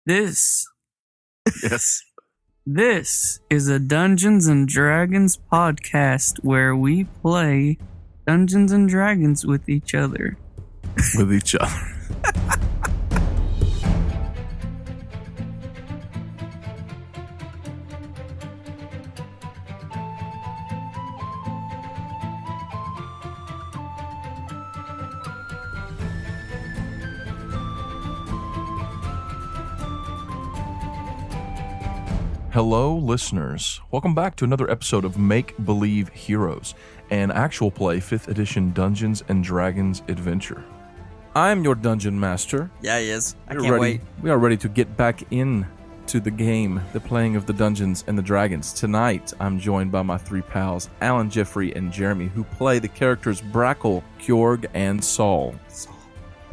This Yes. this is a Dungeons and Dragons podcast where we play Dungeons and Dragons with each other. With each other. Hello, listeners. Welcome back to another episode of Make Believe Heroes, an actual play 5th edition Dungeons and Dragons adventure. I'm your dungeon master. Yeah, he is. I We're can't ready. wait. We are ready to get back into the game, the playing of the Dungeons and the Dragons. Tonight, I'm joined by my three pals, Alan, Jeffrey, and Jeremy, who play the characters Brackle, Kyorg, and Saul.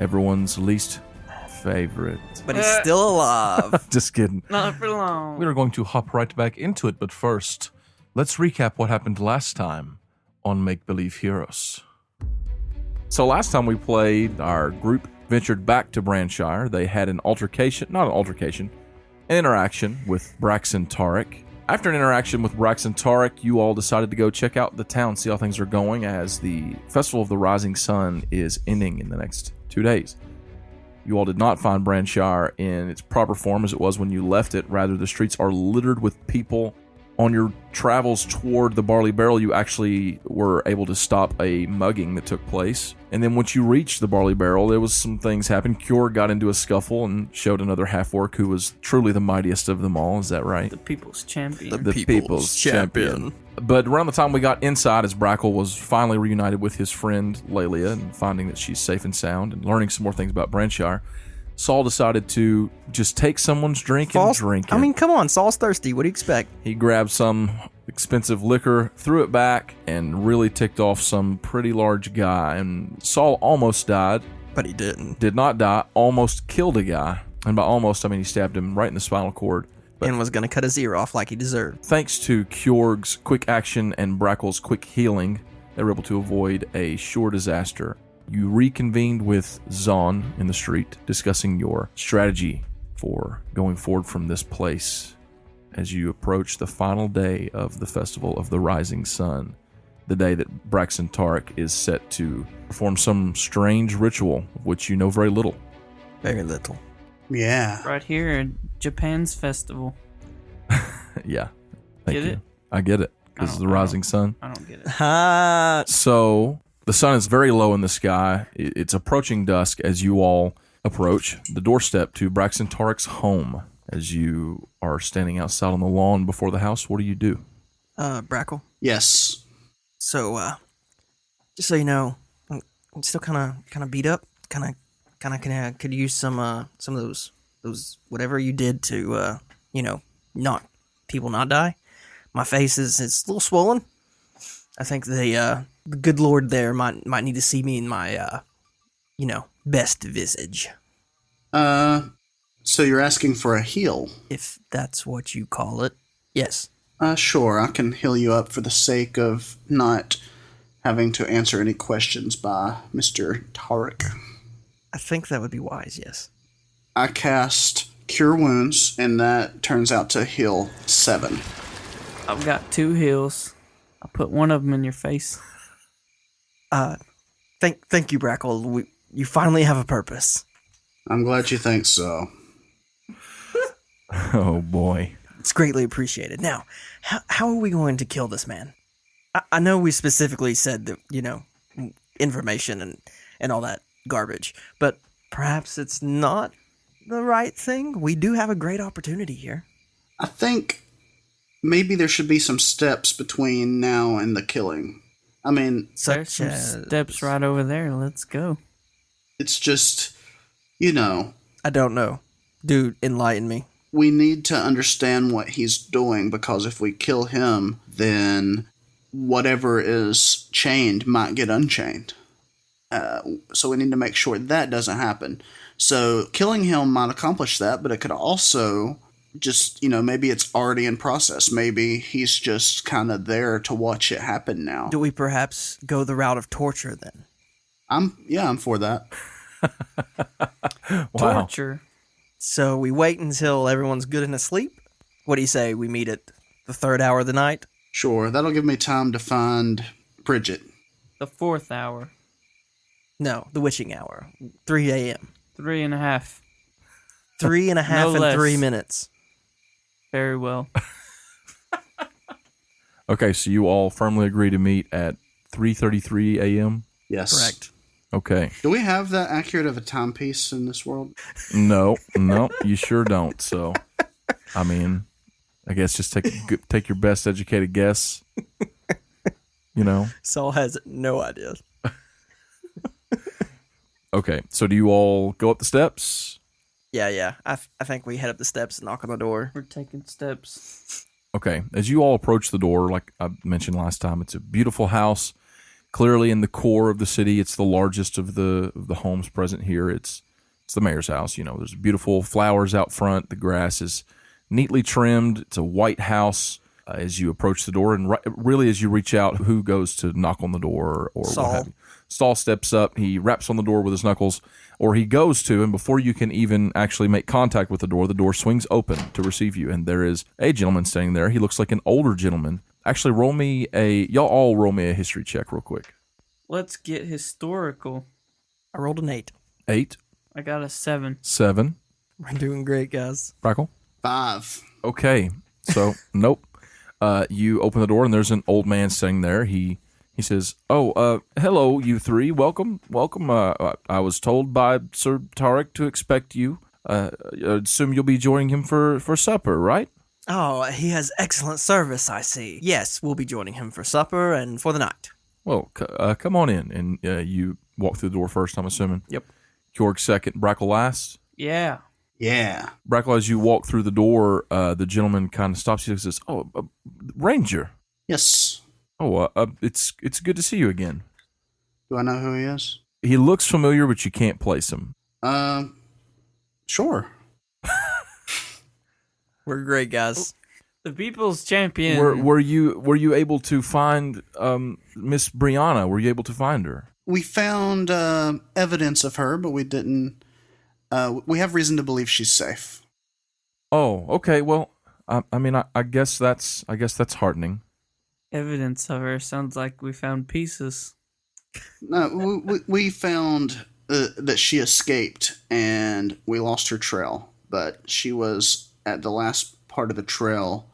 Everyone's least favorite. But he's still alive. Just kidding. Not for long. We are going to hop right back into it, but first, let's recap what happened last time on Make Believe Heroes. So last time we played, our group ventured back to Branshire. They had an interaction with Braxxon Tariq. After an interaction with Braxxon Tariq, you all decided to go check out the town, see how things are going, as the Festival of the Rising Sun is ending in the next 2 days. You all did not find Branshire in its proper form as it was when you left it. Rather, the streets are littered with people. On your travels toward the Barley Barrel, you actually were able to stop a mugging that took place. And then once you reached the Barley Barrel, there was some things happened. Kyorg got into a scuffle and showed another half-orc who was truly the mightiest of them all. Is that right? The people's champion. The people's champion. But around the time we got inside, as Brackle was finally reunited with his friend Lelia and finding that she's safe and sound and learning some more things about Branshire, Saul decided to just take someone's drink and drink it. I mean, come on. Saul's thirsty. What do you expect? He grabbed some expensive liquor, threw it back, and really ticked off some pretty large guy. And Saul almost died. But he didn't. Did not die. Almost killed a guy. And by almost, I mean he stabbed him right in the spinal cord. And was going to cut his ear off like he deserved. Thanks to Kyorg's quick action and Brackle's quick healing, they were able to avoid a sure disaster. You reconvened with Zon in the street, discussing your strategy for going forward from this place as you approach the final day of the Festival of the Rising Sun, the day that Braxxon Tariq is set to perform some strange ritual of which you know very little. Very little. Yeah. Right here at Japan's festival. Yeah. Thank Get you. it? I get it, because of the rising sun. I don't get it. Ha! So the sun is very low in the sky. It's approaching dusk as you all approach the doorstep to Braxxon Tariq's home. As you are standing outside on the lawn before the house, what do you do? Brackle. Yes. So, just so you know, I'm still kind of beat up. Kind of could use some of those whatever you did to, not people not die. My face is a little swollen. I think the good Lord there might need to see me in my, best visage. So you're asking for a heal? If that's what you call it. Yes. Sure, I can heal you up for the sake of not having to answer any questions by Mr. Tariq. I think that would be wise, yes. I cast Cure Wounds, and that turns out to heal 7. I've got 2 heals. I'll put one of them in your face. Thank you, Brackle. You finally have a purpose. I'm glad you think so. Oh, boy. It's greatly appreciated. Now, how are we going to kill this man? I know we specifically said that, information and all that garbage, but perhaps it's not the right thing. We do have a great opportunity here. I think maybe there should be some steps between now and the killing. I mean, There's some steps right over there. Let's go. it's just, I don't know. Dude, enlighten me. we need to understand what he's doing, because if we kill him, then whatever is chained might get unchained. So we need to make sure that doesn't happen. So killing him might accomplish that, but it could also just, maybe it's already in process. Maybe he's just kind of there to watch it happen now. Do we perhaps go the route of torture then? I'm for that. Wow. Torture. So we wait until everyone's good and asleep. What do you say? We meet at the 3rd hour of the night? Sure, that'll give me time to find Bridget. The 4th hour. No, the witching hour. 3 a.m. 3.5. 3.5 No and less. 3 minutes. Very well. Okay, so you all firmly agree to meet at 3:33 a.m.? Yes. Correct. Okay. Do we have that accurate of a timepiece in this world? No, you sure don't. So, I mean, I guess just take your best educated guess. You know. Saul has no idea. Okay, so do you all go up the steps? Yeah. I think we head up the steps and knock on the door. We're taking steps. Okay, as you all approach the door, like I mentioned last time, it's a beautiful house. Clearly in the core of the city, it's the largest of the homes present here. It's the mayor's house. You know, there's beautiful flowers out front. The grass is neatly trimmed. It's a white house. As you approach the door, and really as you reach out, who goes to knock on the door or Saul. what have you? Saul steps up. He raps on the door with his knuckles, or he goes to, and before you can even actually make contact with the door swings open to receive you, and there is a gentleman standing there. He looks like an older gentleman. Actually, y'all all roll me a history check real quick. Let's get historical. I rolled an 8. 8, I got a 7. 7. We're doing great, guys. Brackle? 5. Okay, so nope. You open the door and there's an old man sitting there. He says, hello, you three. Welcome. I was told by Sir Tariq to expect you. I assume you'll be joining him for supper, right? Oh, he has excellent service, I see. Yes, we'll be joining him for supper and for the night. Well, come on in. And you walk through the door first, I'm assuming. Yep. Kyorg second, Brackle last. Yeah. Yeah. Brackle, as you walk through the door, the gentleman kind of stops you and says, Ranger. Yes. It's good to see you again. Do I know who he is? He looks familiar, but you can't place him. Sure. We're great, guys. The people's champion. Were you able to find Miss Brianna? Were you able to find her? We found evidence of her, but we didn't. We have reason to believe she's safe. Oh, okay. Well, I guess that's heartening. Evidence of her sounds like we found pieces. No, we found that she escaped and we lost her trail, but she was at the last part of the trail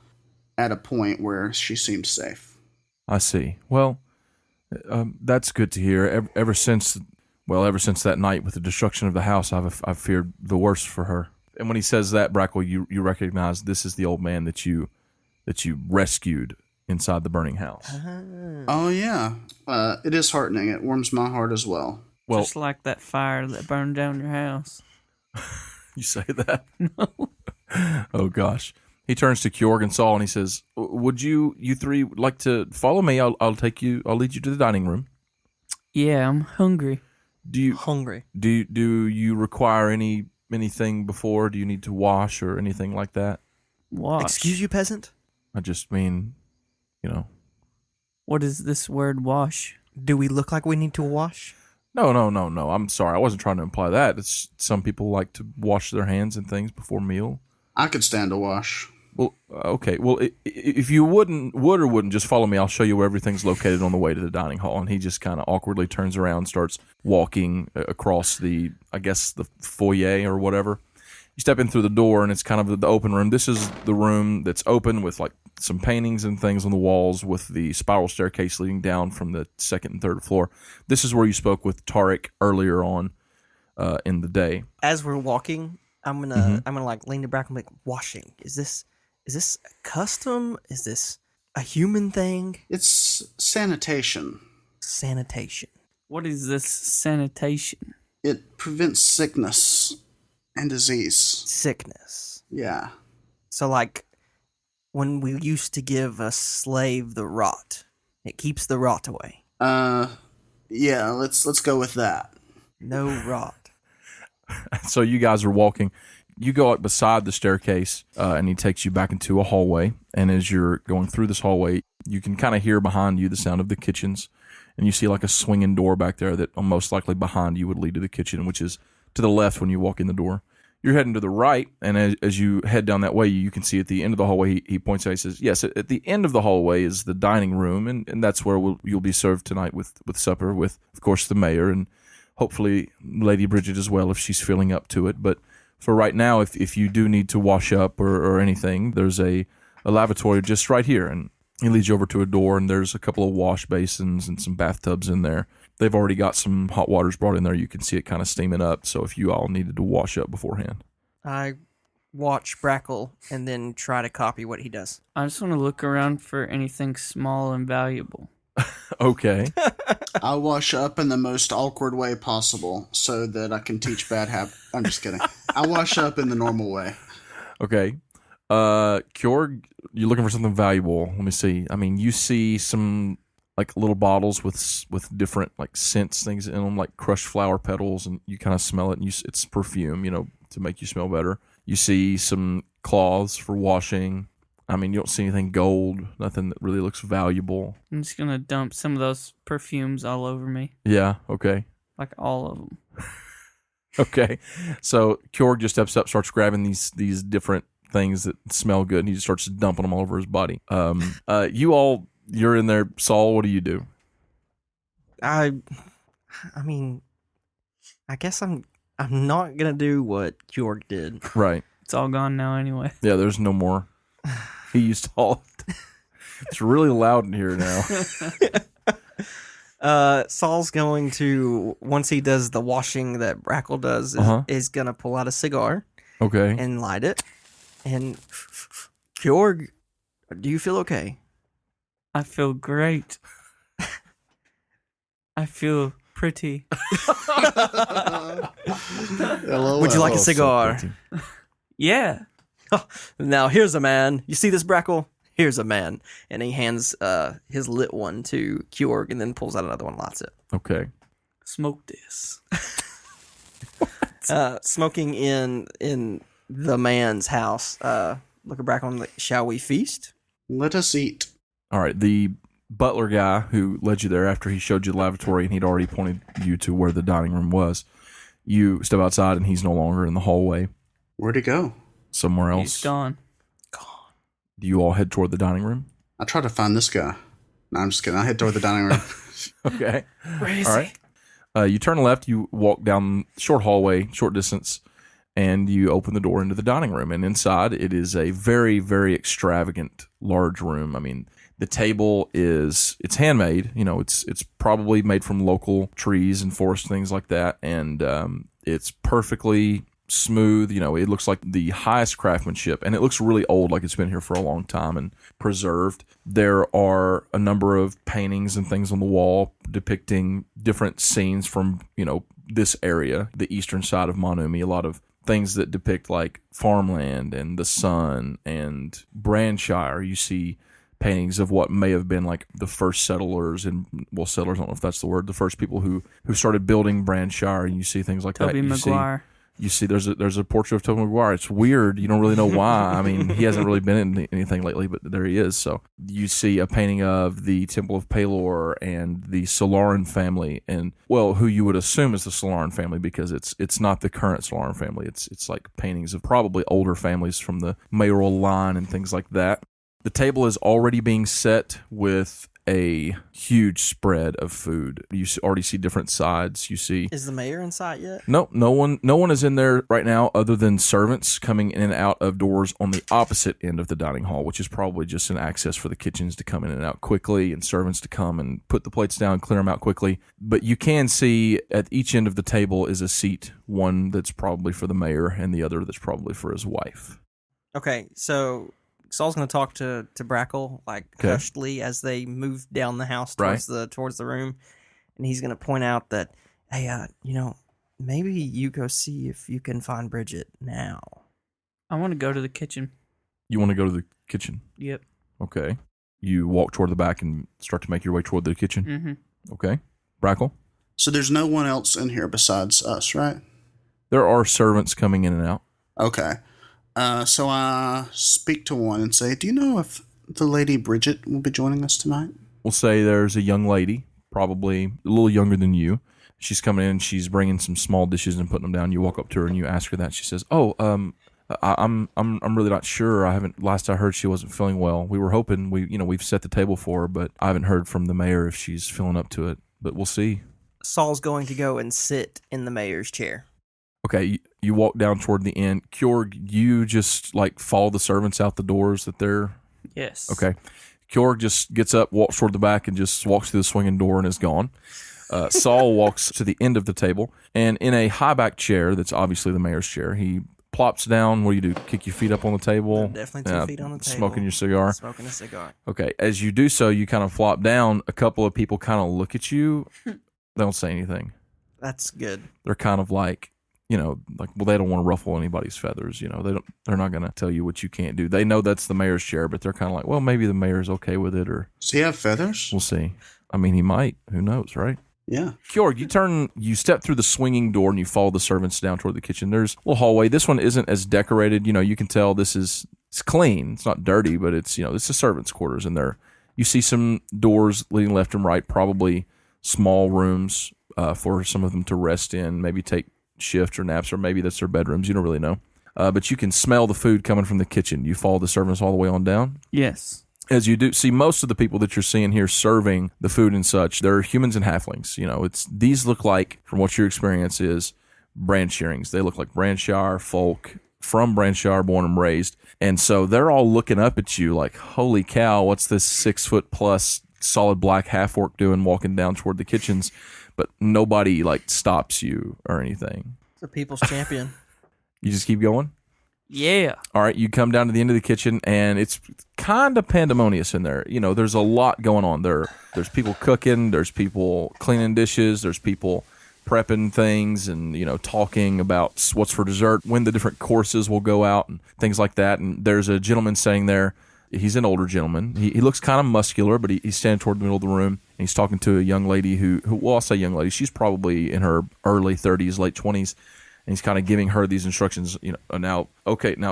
at a point where she seemed safe. I see. Well, that's good to hear. Ever since that night with the destruction of the house, I've feared the worst for her. And when he says that, Brackle, you recognize this is the old man that you rescued inside the burning house. Oh, yeah. It is heartening. It warms my heart as well. Well, Just like that fire that burned down your house. you say that? No. Oh, gosh. He turns to Kyorg and Saul and he says, would you three like to follow me? I'll lead you to the dining room. Yeah, I'm hungry. Hungry. Do you require anything before? Do you need to wash or anything like that? Wash. Excuse you, peasant? I just mean, What is this word wash? Do we look like we need to wash? No. I'm sorry. I wasn't trying to imply that. It's some people like to wash their hands and things before meal. I could stand a wash. Well, okay. Well, if you would or wouldn't just follow me, I'll show you where everything's located on the way to the dining hall. And he just kind of awkwardly turns around and starts walking across the foyer or whatever. You step in through the door, and it's kind of the open room. This is the room that's open with like some paintings and things on the walls with the spiral staircase leading down from the second and third floor. This is where you spoke with Tariq earlier on in the day. As we're walking, I'm gonna like lean to back and be like, washing. Is this a custom? Is this a human thing? It's sanitation. Sanitation. What is this sanitation? It prevents sickness and disease. Sickness. Yeah. So like when we used to give a slave the rot, it keeps the rot away. Yeah, let's go with that. No rot. So you guys are walking. You go up beside the staircase, and he takes you back into a hallway. And as you're going through this hallway, you can kind of hear behind you the sound of the kitchens. And you see like a swinging door back there that most likely behind you would lead to the kitchen, which is to the left when you walk in the door. You're heading to the right, and as you head down that way, you can see at the end of the hallway, he points out, he says, yes, at the end of the hallway is the dining room, and that's where you'll be served tonight with supper with, of course, the mayor, and hopefully Lady Bridget as well if she's feeling up to it. But for right now, if you do need to wash up or anything, there's a lavatory just right here, and he leads you over to a door, and there's a couple of wash basins and some bathtubs in there. They've already got some hot waters brought in there. You can see it kind of steaming up, so if you all needed to wash up beforehand. I watch Brackle and then try to copy what he does. I just want to look around for anything small and valuable. Okay. I wash up in the most awkward way possible so that I can teach bad habits. I'm just kidding. I wash up in the normal way. Okay. Kyorg, you're looking for something valuable. Let me see. I mean, you see some like little bottles with different like scents things in them, like crushed flower petals, and you kind of smell it, and it's perfume, to make you smell better. You see some cloths for washing. I mean, you don't see anything gold, nothing that really looks valuable. I'm just going to dump some of those perfumes all over me. Yeah, okay. Like all of them. Okay. So Kyorg just steps up, starts grabbing these different things that smell good, and he just starts dumping them all over his body. You're in there. Saul, what do you do? I mean, I guess I'm not going to do what Kyorg did. Right. It's all gone now anyway. Yeah, there's no more. He used all. It's really loud in here now. Saul's going to, once he does the washing that Brackle does, is going to pull out a cigar. Okay. And light it. And Kyorg, do you feel okay? I feel great. I feel pretty. Would you like a cigar? So Yeah. Now here's a man. You see this, Brackle? Here's a man. And he hands his lit one to Kyorg and then pulls out another one, lights it. okay. Smoke this. Smoking in the man's house. Look at Brackle and like, shall we feast? Let us eat. All right. The butler guy who led you there after he showed you the lavatory and he'd already pointed you to where the dining room was. You step outside and he's no longer in the hallway. Where'd he go? Somewhere else. He's gone. Do you all head toward the dining room? I try to find this guy. No, I'm just kidding. I head toward the dining room. Okay. Where is All right. You turn left, you walk down short hallway, short distance, and you open the door into the dining room. And inside, it is a very, very extravagant, large room. I mean, the table it's handmade. It's probably made from local trees and forest, things like that. And it's perfectly smooth. It looks like the highest craftsmanship, and it looks really old, like it's been here for a long time and preserved. There are a number of paintings and things on the wall depicting different scenes from, this area, the eastern side of Monumi. A lot of things that depict like farmland and the sun and Branshire. You see paintings of what may have been like the first settlers settlers, I don't know if that's the word, the first people who started building Branshire, and you see things like Toby that. Maguire. You see there's a portrait of Toby Maguire. It's weird. You don't really know why. I mean, he hasn't really been in anything lately, but there he is. So you see a painting of the Temple of Pelor and the Solaran family, and who you would assume is the Solaran family, because it's not the current Solaran family. It's like paintings of probably older families from the mayoral line and things like that. The table is already being set with a huge spread of food. You already see different sides. You see. Is the mayor in sight yet? No one is in there right now, other than servants coming in and out of doors on the opposite end of the dining hall, which is probably just an access for the kitchens to come in and out quickly, and servants to come and put the plates down, clear them out quickly. But you can see at each end of the table is a seat, one that's probably for the mayor and the other that's probably for his wife. Okay, so Saul's going to talk to Brackle, like, hushedly as they move down the house towards the room. And he's going to point out that, hey, maybe you go see if you can find Bridget now. I want to go to the kitchen. You want to go to the kitchen? Yep. Okay. You walk toward the back and start to make your way toward the kitchen? Mm-hmm. Okay. Brackle? So there's no one else in here besides us, right? There are servants coming in and out. Okay. So I speak to one and say, do you know if the Lady Bridget will be joining us tonight? We'll say there's a young lady, probably a little younger than you, She's coming in. She's bringing some small dishes and putting them down. You walk up to her and you ask her that. She says, "Oh, I'm really not sure. I haven't. Last I heard, she wasn't feeling well. We were hoping we've set the table for her, but I haven't heard from the mayor if she's feeling up to it. But we'll see." Saul's going to go and sit in the mayor's chair. Okay, you walk down toward the end. Kyorg, you just like follow the servants out the doors that they're. Yes. Okay. Kyorg just gets up, walks toward the back, and just walks through the swinging door and is gone. Saul walks to the end of the table, and in a high back chair that's obviously the mayor's chair, he plops down. What do? Kick your feet up on the table? Definitely 2 feet on the table. Smoking your cigar? Smoking a cigar. Okay. As you do so, you kind of flop down. A couple of people kind of look at you. They don't say anything. That's good. They're kind of like, they don't want to ruffle anybody's feathers. They're not going to tell you what you can't do. They know that's the mayor's chair, but they're kind of like, well, maybe the mayor's okay with it, or Does he have feathers? we'll see. I mean, he might. Who knows, right? Yeah. Kyorg, you step through the swinging door and you follow the servants down toward the kitchen. There's a little hallway. This one isn't as decorated. You can tell it's clean. It's not dirty, but it's the servants' quarters in there. You see some doors leading left and right, probably small rooms for some of them to rest in, maybe take shifts or naps, or maybe that's their bedrooms. You don't really know. But you can smell the food coming from the kitchen. You follow the servants all the way on down. Yes. As you do see, most of the people that you're seeing here serving the food and such, they're humans and halflings. These look like, from what your experience is, Branshirings. They look like Branshire folk from Branshire, born and raised. And so they're all looking up at you like, holy cow, what's this 6 foot plus solid black half orc doing walking down toward the kitchens? But nobody stops you or anything. It's a people's champion. You just keep going? Yeah. All right, you come down to the end of the kitchen, and it's kind of pandemonious in there. There's a lot going on. There's people cooking, there's people cleaning dishes, there's people prepping things and, talking about what's for dessert, when the different courses will go out and things like that. And there's a gentleman standing there. He's an older gentleman. He looks kind of muscular, but he's standing toward the middle of the room, and he's talking to a young lady who well, I'll say young lady. She's probably in her early 30s, late 20s. And he's kind of giving her these instructions, now,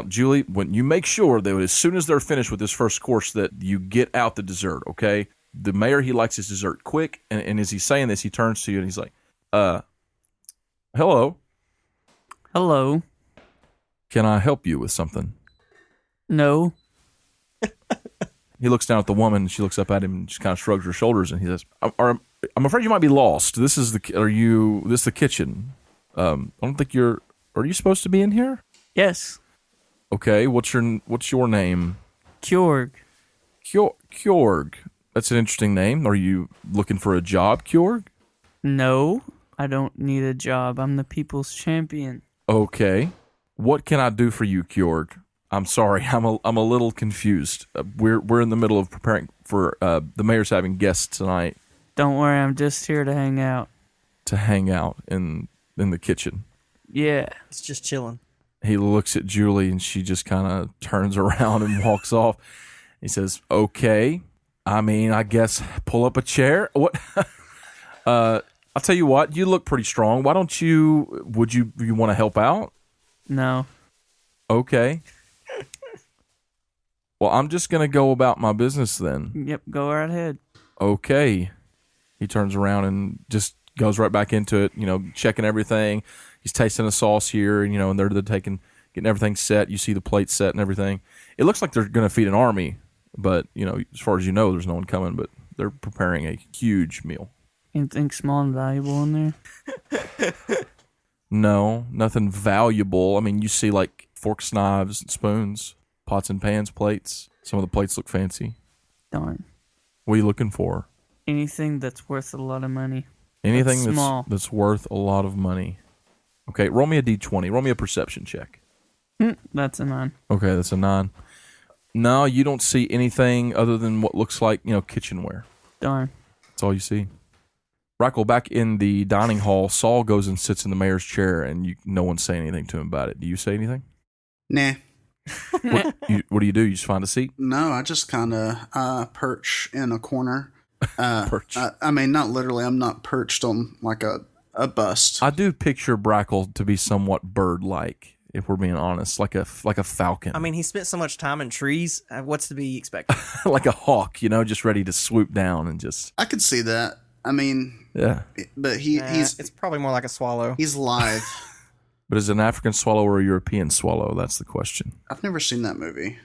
Julie, when you make sure that as soon as they're finished with this first course that you get out the dessert, okay? The mayor, he likes his dessert quick. And as he's saying this, he turns to you and he's like, hello. Hello. Can I help you with something? No. He looks down at the woman and she looks up at him and just kind of shrugs her shoulders and he says, I'm afraid you might be lost. This is the kitchen. I don't think are you supposed to be in here? Yes. Okay, what's your name? Kyorg. Kyorg. That's an interesting name. Are you looking for a job, Kyorg? No, I don't need a job. I'm the people's champion. Okay. What can I do for you, Kyorg? I'm sorry, I'm a little confused. We're in the middle of preparing for the mayor's having guests tonight. Don't worry, I'm just here to hang out. To hang out in the kitchen. Yeah. It's just chilling. He looks at Julie and she just kind of turns around and walks off. He says, okay, I guess pull up a chair. What? I'll tell you what, you look pretty strong. Why don't you want to help out? No. Okay. Well, I'm just going to go about my business then. Yep, go right ahead. Okay. He turns around and just goes right back into it, checking everything. He's tasting the sauce here, and they're getting everything set. You see the plate set and everything. It looks like they're going to feed an army, but, as far as you know, there's no one coming, but they're preparing a huge meal. Anything small and valuable in there? No, nothing valuable. You see forks, knives, and spoons, pots and pans, plates. Some of the plates look fancy. Darn. What are you looking for? Anything that's worth a lot of money. Anything small. that's worth a lot of money. Okay, roll me a d20. Roll me a perception check. That's a 9. Okay, that's a 9. No, you don't see anything other than what looks like, kitchenware. Darn. That's all you see. Brackle, back in the dining hall, Saul goes and sits in the mayor's chair, and no one's saying anything to him about it. Do you say anything? Nah. What do? You just find a seat? No, I just kind of perch in a corner. Perch. Not literally. I'm not perched on like a bust. I do picture Brackle to be somewhat bird-like, if we're being honest, like a falcon. He spent so much time in trees. What's to be expected? Like a hawk, just ready to swoop down and just. I could see that. I mean, Yeah. but It's probably more like a swallow. he's live. But is it an African swallow or a European swallow? That's the question. I've never seen that movie.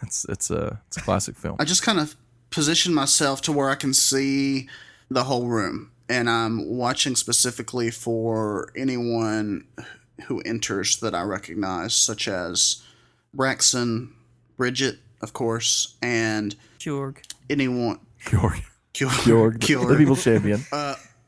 It's a classic film. I just kind of position myself to where I can see the whole room, and I'm watching specifically for anyone who enters that I recognize, such as Braxxon, Bridget, of course, and Kyorg. anyone. Kyorg. Kyorg. The people's champion.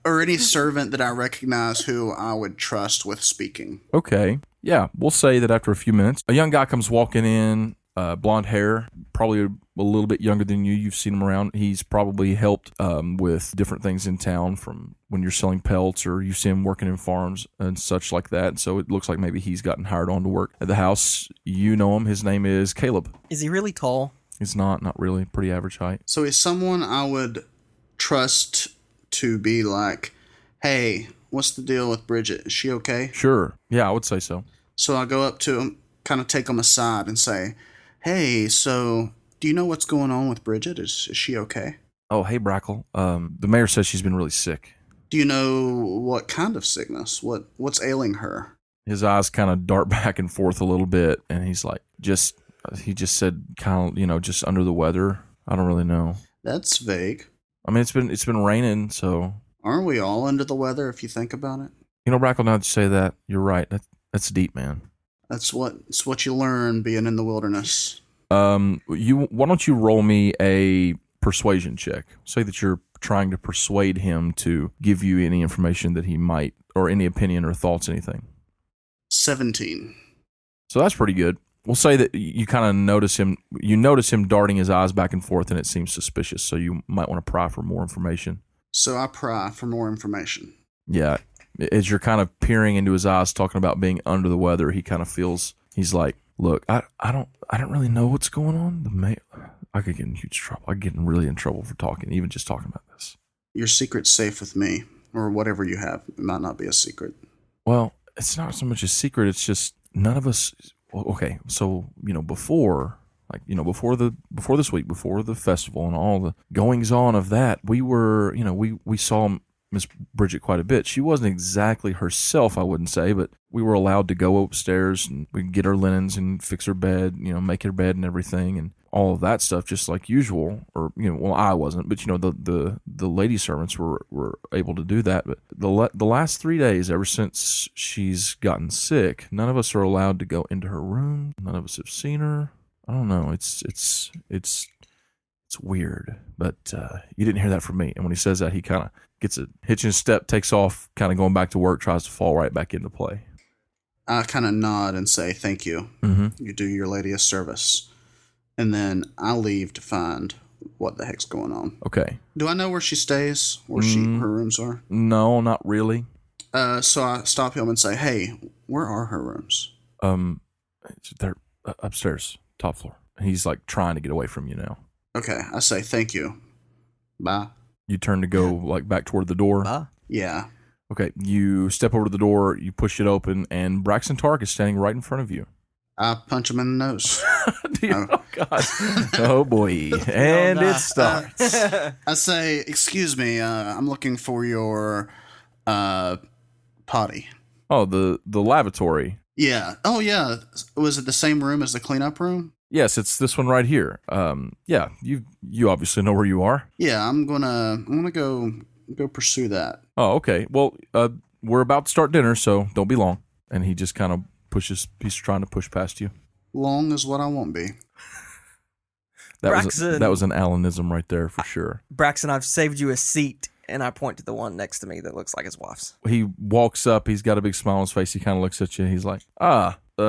Or any servant that I recognize who I would trust with speaking. Okay. Yeah, we'll say that after a few minutes, a young guy comes walking in, blonde hair, probably a little bit younger than you. You've seen him around. He's probably helped with different things in town, from when you're selling pelts or you see him working in farms and such like that. So it looks like maybe he's gotten hired on to work at the house. You know him. His name is Caleb. Is he really tall? He's not really. Pretty average height. So he's someone I would trust to be like, hey, what's the deal with Bridget? Is she okay? Sure. Yeah, I would say so. So I go up to him, kind of take him aside and say, hey, so do you know what's going on with Bridget? Is she okay? Oh, hey, Brackle. The mayor says she's been really sick. Do you know what kind of sickness? What's ailing her? His eyes kind of dart back and forth a little bit, and he's like, he just said kind of, just under the weather. I don't really know. That's vague. I mean, it's been raining, so. Aren't we all under the weather if you think about it? Brackle, now that you say that, you're right. That's deep, man. It's what you learn being in the wilderness. Why don't you roll me a persuasion check? Say that you're trying to persuade him to give you any information that he might, or any opinion or thoughts, anything. 17. So that's pretty good. We'll say that you kind of notice him. You notice him darting his eyes back and forth, and it seems suspicious. So you might want to pry for more information. So I pry for more information. Yeah, as you're kind of peering into his eyes, talking about being under the weather, he kind of feels. He's like, "Look, I don't really know what's going on. I could get in huge trouble. I get really in trouble for talking, even just talking about this. Your secret's safe with me, or whatever you have. It might not be a secret. Well, it's not so much a secret. It's just none of us. Okay, so before this week, before the festival and all the goings on of that, we were, we saw Miss Bridget quite a bit. She wasn't exactly herself, I wouldn't say, but we were allowed to go upstairs and we could get her linens and fix her bed, make her bed and everything and all of that stuff, just like usual. Or I wasn't, but the lady servants were able to do that. But the last 3 days, ever since she's gotten sick, none of us are allowed to go into her room. None of us have seen her. I don't know. It's weird, but you didn't hear that from me. And when he says that, he kind of gets a hitch in his step, takes off, kind of going back to work, tries to fall right back into play. I kind of nod and say, thank you. Mm-hmm. You do your lady a service. And then I leave to find what the heck's going on. Okay. Do I know where she stays? Where her rooms are? No, not really. So I stop him and say, hey, where are her rooms? They're upstairs, top floor. He's like trying to get away from you now. Okay, I say thank you. Bye. You turn to go like back toward the door. Bye. Yeah. Okay, you step over to the door, you push it open, and Braxxon Tariq is standing right in front of you. I punch him in the nose. Oh, God. Oh, boy. And it starts. I say, excuse me, I'm looking for your potty. Oh, the lavatory. Yeah. Oh, yeah. Was it the same room as the cleanup room? Yes, it's this one right here. Yeah, you obviously know where you are. Yeah, I'm gonna go pursue that. Oh, okay. Well, we're about to start dinner, so don't be long. And he just kind of he's trying to push past you. Long as what I won't be. That was an Alanism right there for sure. Braxxon, I've saved you a seat, and I point to the one next to me that looks like his wife's. He walks up. He's got a big smile on his face. He kind of looks at you. He's like,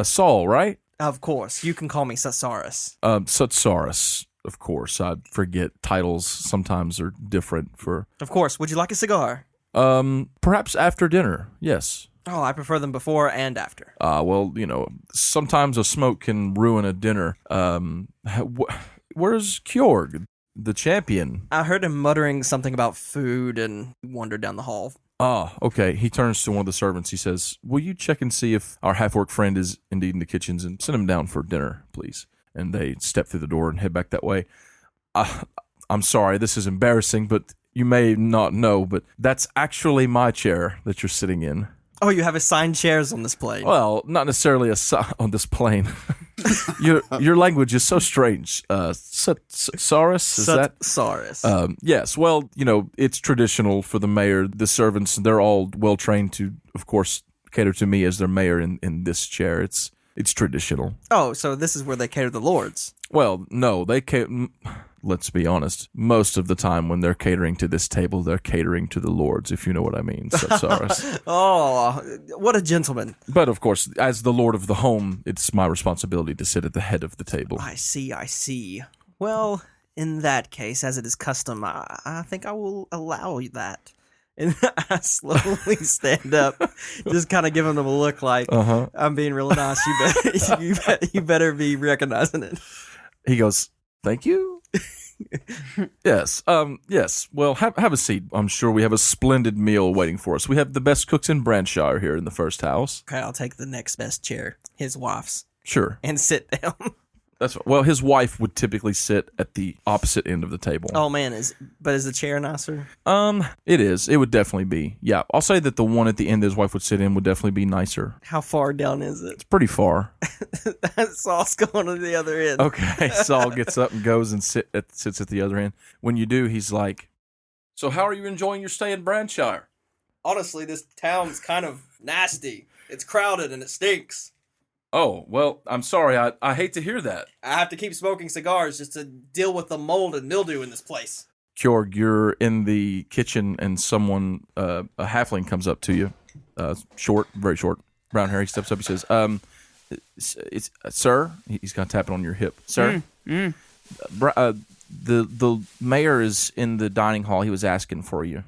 Saul, right? Of course. You can call me Sasaurus. Satsaurus, of course. I forget titles sometimes are different for... Of course. Would you like a cigar? Perhaps after dinner, yes. Oh, I prefer them before and after. Well, sometimes a smoke can ruin a dinner. Where's Kyorg, the champion? I heard him muttering something about food and wandered down the hall. Okay. He turns to one of the servants. He says, will you check and see if our half-orc friend is indeed in the kitchens and send him down for dinner, please? And they step through the door and head back that way. I'm sorry, this is embarrassing, but You may not know, but that's actually my chair that you're sitting in. Oh, you have assigned chairs on this plane. Well, not necessarily on this plane. Your language is so strange. Saurus, is that? Saurus. Yes. Well, it's traditional for the mayor. The servants, they're all well trained to, of course, cater to me as their mayor in this chair. It's traditional. Oh, so this is where they cater to the lords. Well, no, let's be honest. Most of the time when they're catering to this table, they're catering to the lords, if you know what I mean, Saurus. Oh, what a gentleman. But, of course, as the lord of the home, it's my responsibility to sit at the head of the table. I see. Well, in that case, as it is custom, I think I will allow you that. And I slowly stand up, just kind of giving them a look like, I'm being real nice. You better be recognizing it. He goes, thank you. Yes. Yes. Well, have a seat. I'm sure we have a splendid meal waiting for us. We have the best cooks in Branshire here in the first house. Okay, I'll take the next best chair, his wife's, Sure. and sit down. Well, his wife would typically sit at the opposite end of the table. Oh man, is the chair nicer? It is. It would definitely be. Yeah, I'll say that the one at the end that his wife would sit in would definitely be nicer. How far down is it? It's pretty far. Saul's going to the other end. Okay, Saul gets up and goes and sits at the other end. When you do, he's like, "So how are you enjoying your stay in Branshire?" Honestly, this town's kind of nasty. It's crowded and it stinks. Oh, well, I'm sorry. I hate to hear that. I have to keep smoking cigars just to deal with the mold and mildew in this place. Kyorg, you're in the kitchen and someone, a halfling comes up to you. Short, very short, brown hair. He steps up. He says, it's sir, he's kind of tapping on your hip. Sir, the mayor is in the dining hall. He was asking for you.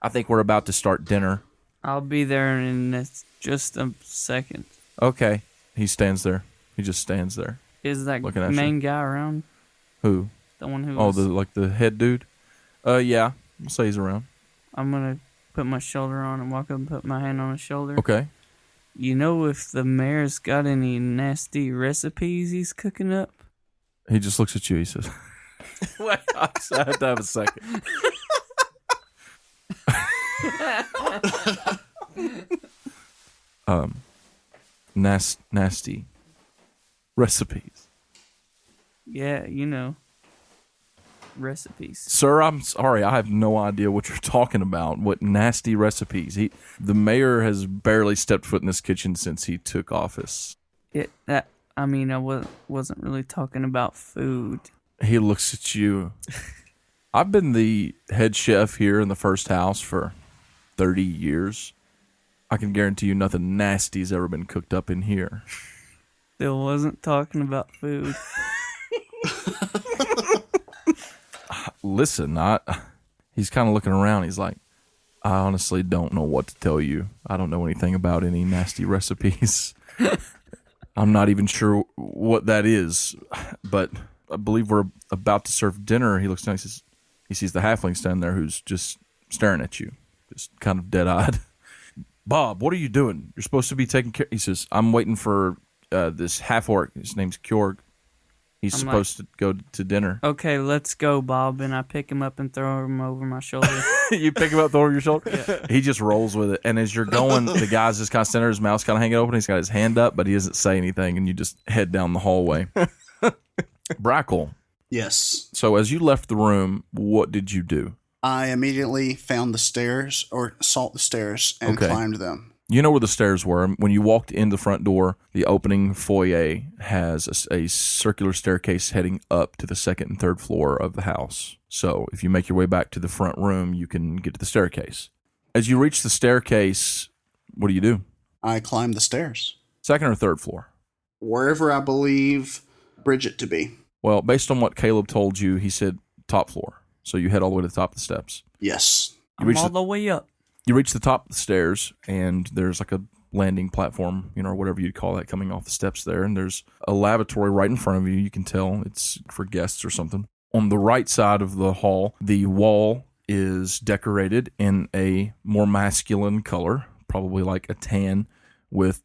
I think we're about to start dinner. I'll be there in just a second. Okay. He stands there. He just stands there. Is that looking at main you. guy around? Who? The one who Oh, was... the head dude? Yeah. I'll say he's around. I'm going to put my shoulder on and walk up and put my hand on his shoulder. Okay. You know if the mayor's got any nasty recipes he's cooking up? He just looks at you. He says, wait, I have to have a second. Nasty recipes. Yeah, recipes. Sir, I'm sorry. I have no idea what you're talking about. What nasty recipes? The mayor has barely stepped foot in this kitchen since he took office. I wasn't really talking about food. He looks at you. I've been the head chef here in the first house for 30 years. I can guarantee you nothing nasty's ever been cooked up in here. Still wasn't talking about food. Listen, he's kind of looking around. He's like, I honestly don't know what to tell you. I don't know anything about any nasty recipes. I'm not even sure what that is, but I believe we're about to serve dinner. He looks down. He sees the halfling standing there who's just staring at you, just kind of dead-eyed. Bob, what are you doing? You're supposed to be taking care. He says, I'm waiting for this half-orc. His name's Kyorg. He's supposed to go to dinner. Okay, let's go, Bob. And I pick him up and throw him over my shoulder. You pick him up, throw over your shoulder? Yeah. He just rolls with it. And as you're going, the guy's just kind of standing there, his mouth's kind of hanging open. He's got his hand up, but he doesn't say anything. And you just head down the hallway. Brackle. Yes. So as you left the room, what did you do? I immediately found the stairs, or sought the stairs, and climbed them. You know where the stairs were. When you walked in the front door, the opening foyer has a circular staircase heading up to the second and third floor of the house. So if you make your way back to the front room, you can get to the staircase. As you reach the staircase, what do? I climb the stairs. Second or third floor? Wherever I believe Bridget to be. Well, based on what Caleb told you, he said top floor. So you head all the way to the top of the steps. Yes. I'm all the way up. You reach the top of the stairs, and there's like a landing platform, or whatever you'd call that, coming off the steps there. And there's a lavatory right in front of you. You can tell it's for guests or something. On the right side of the hall, the wall is decorated in a more masculine color, probably like a tan with,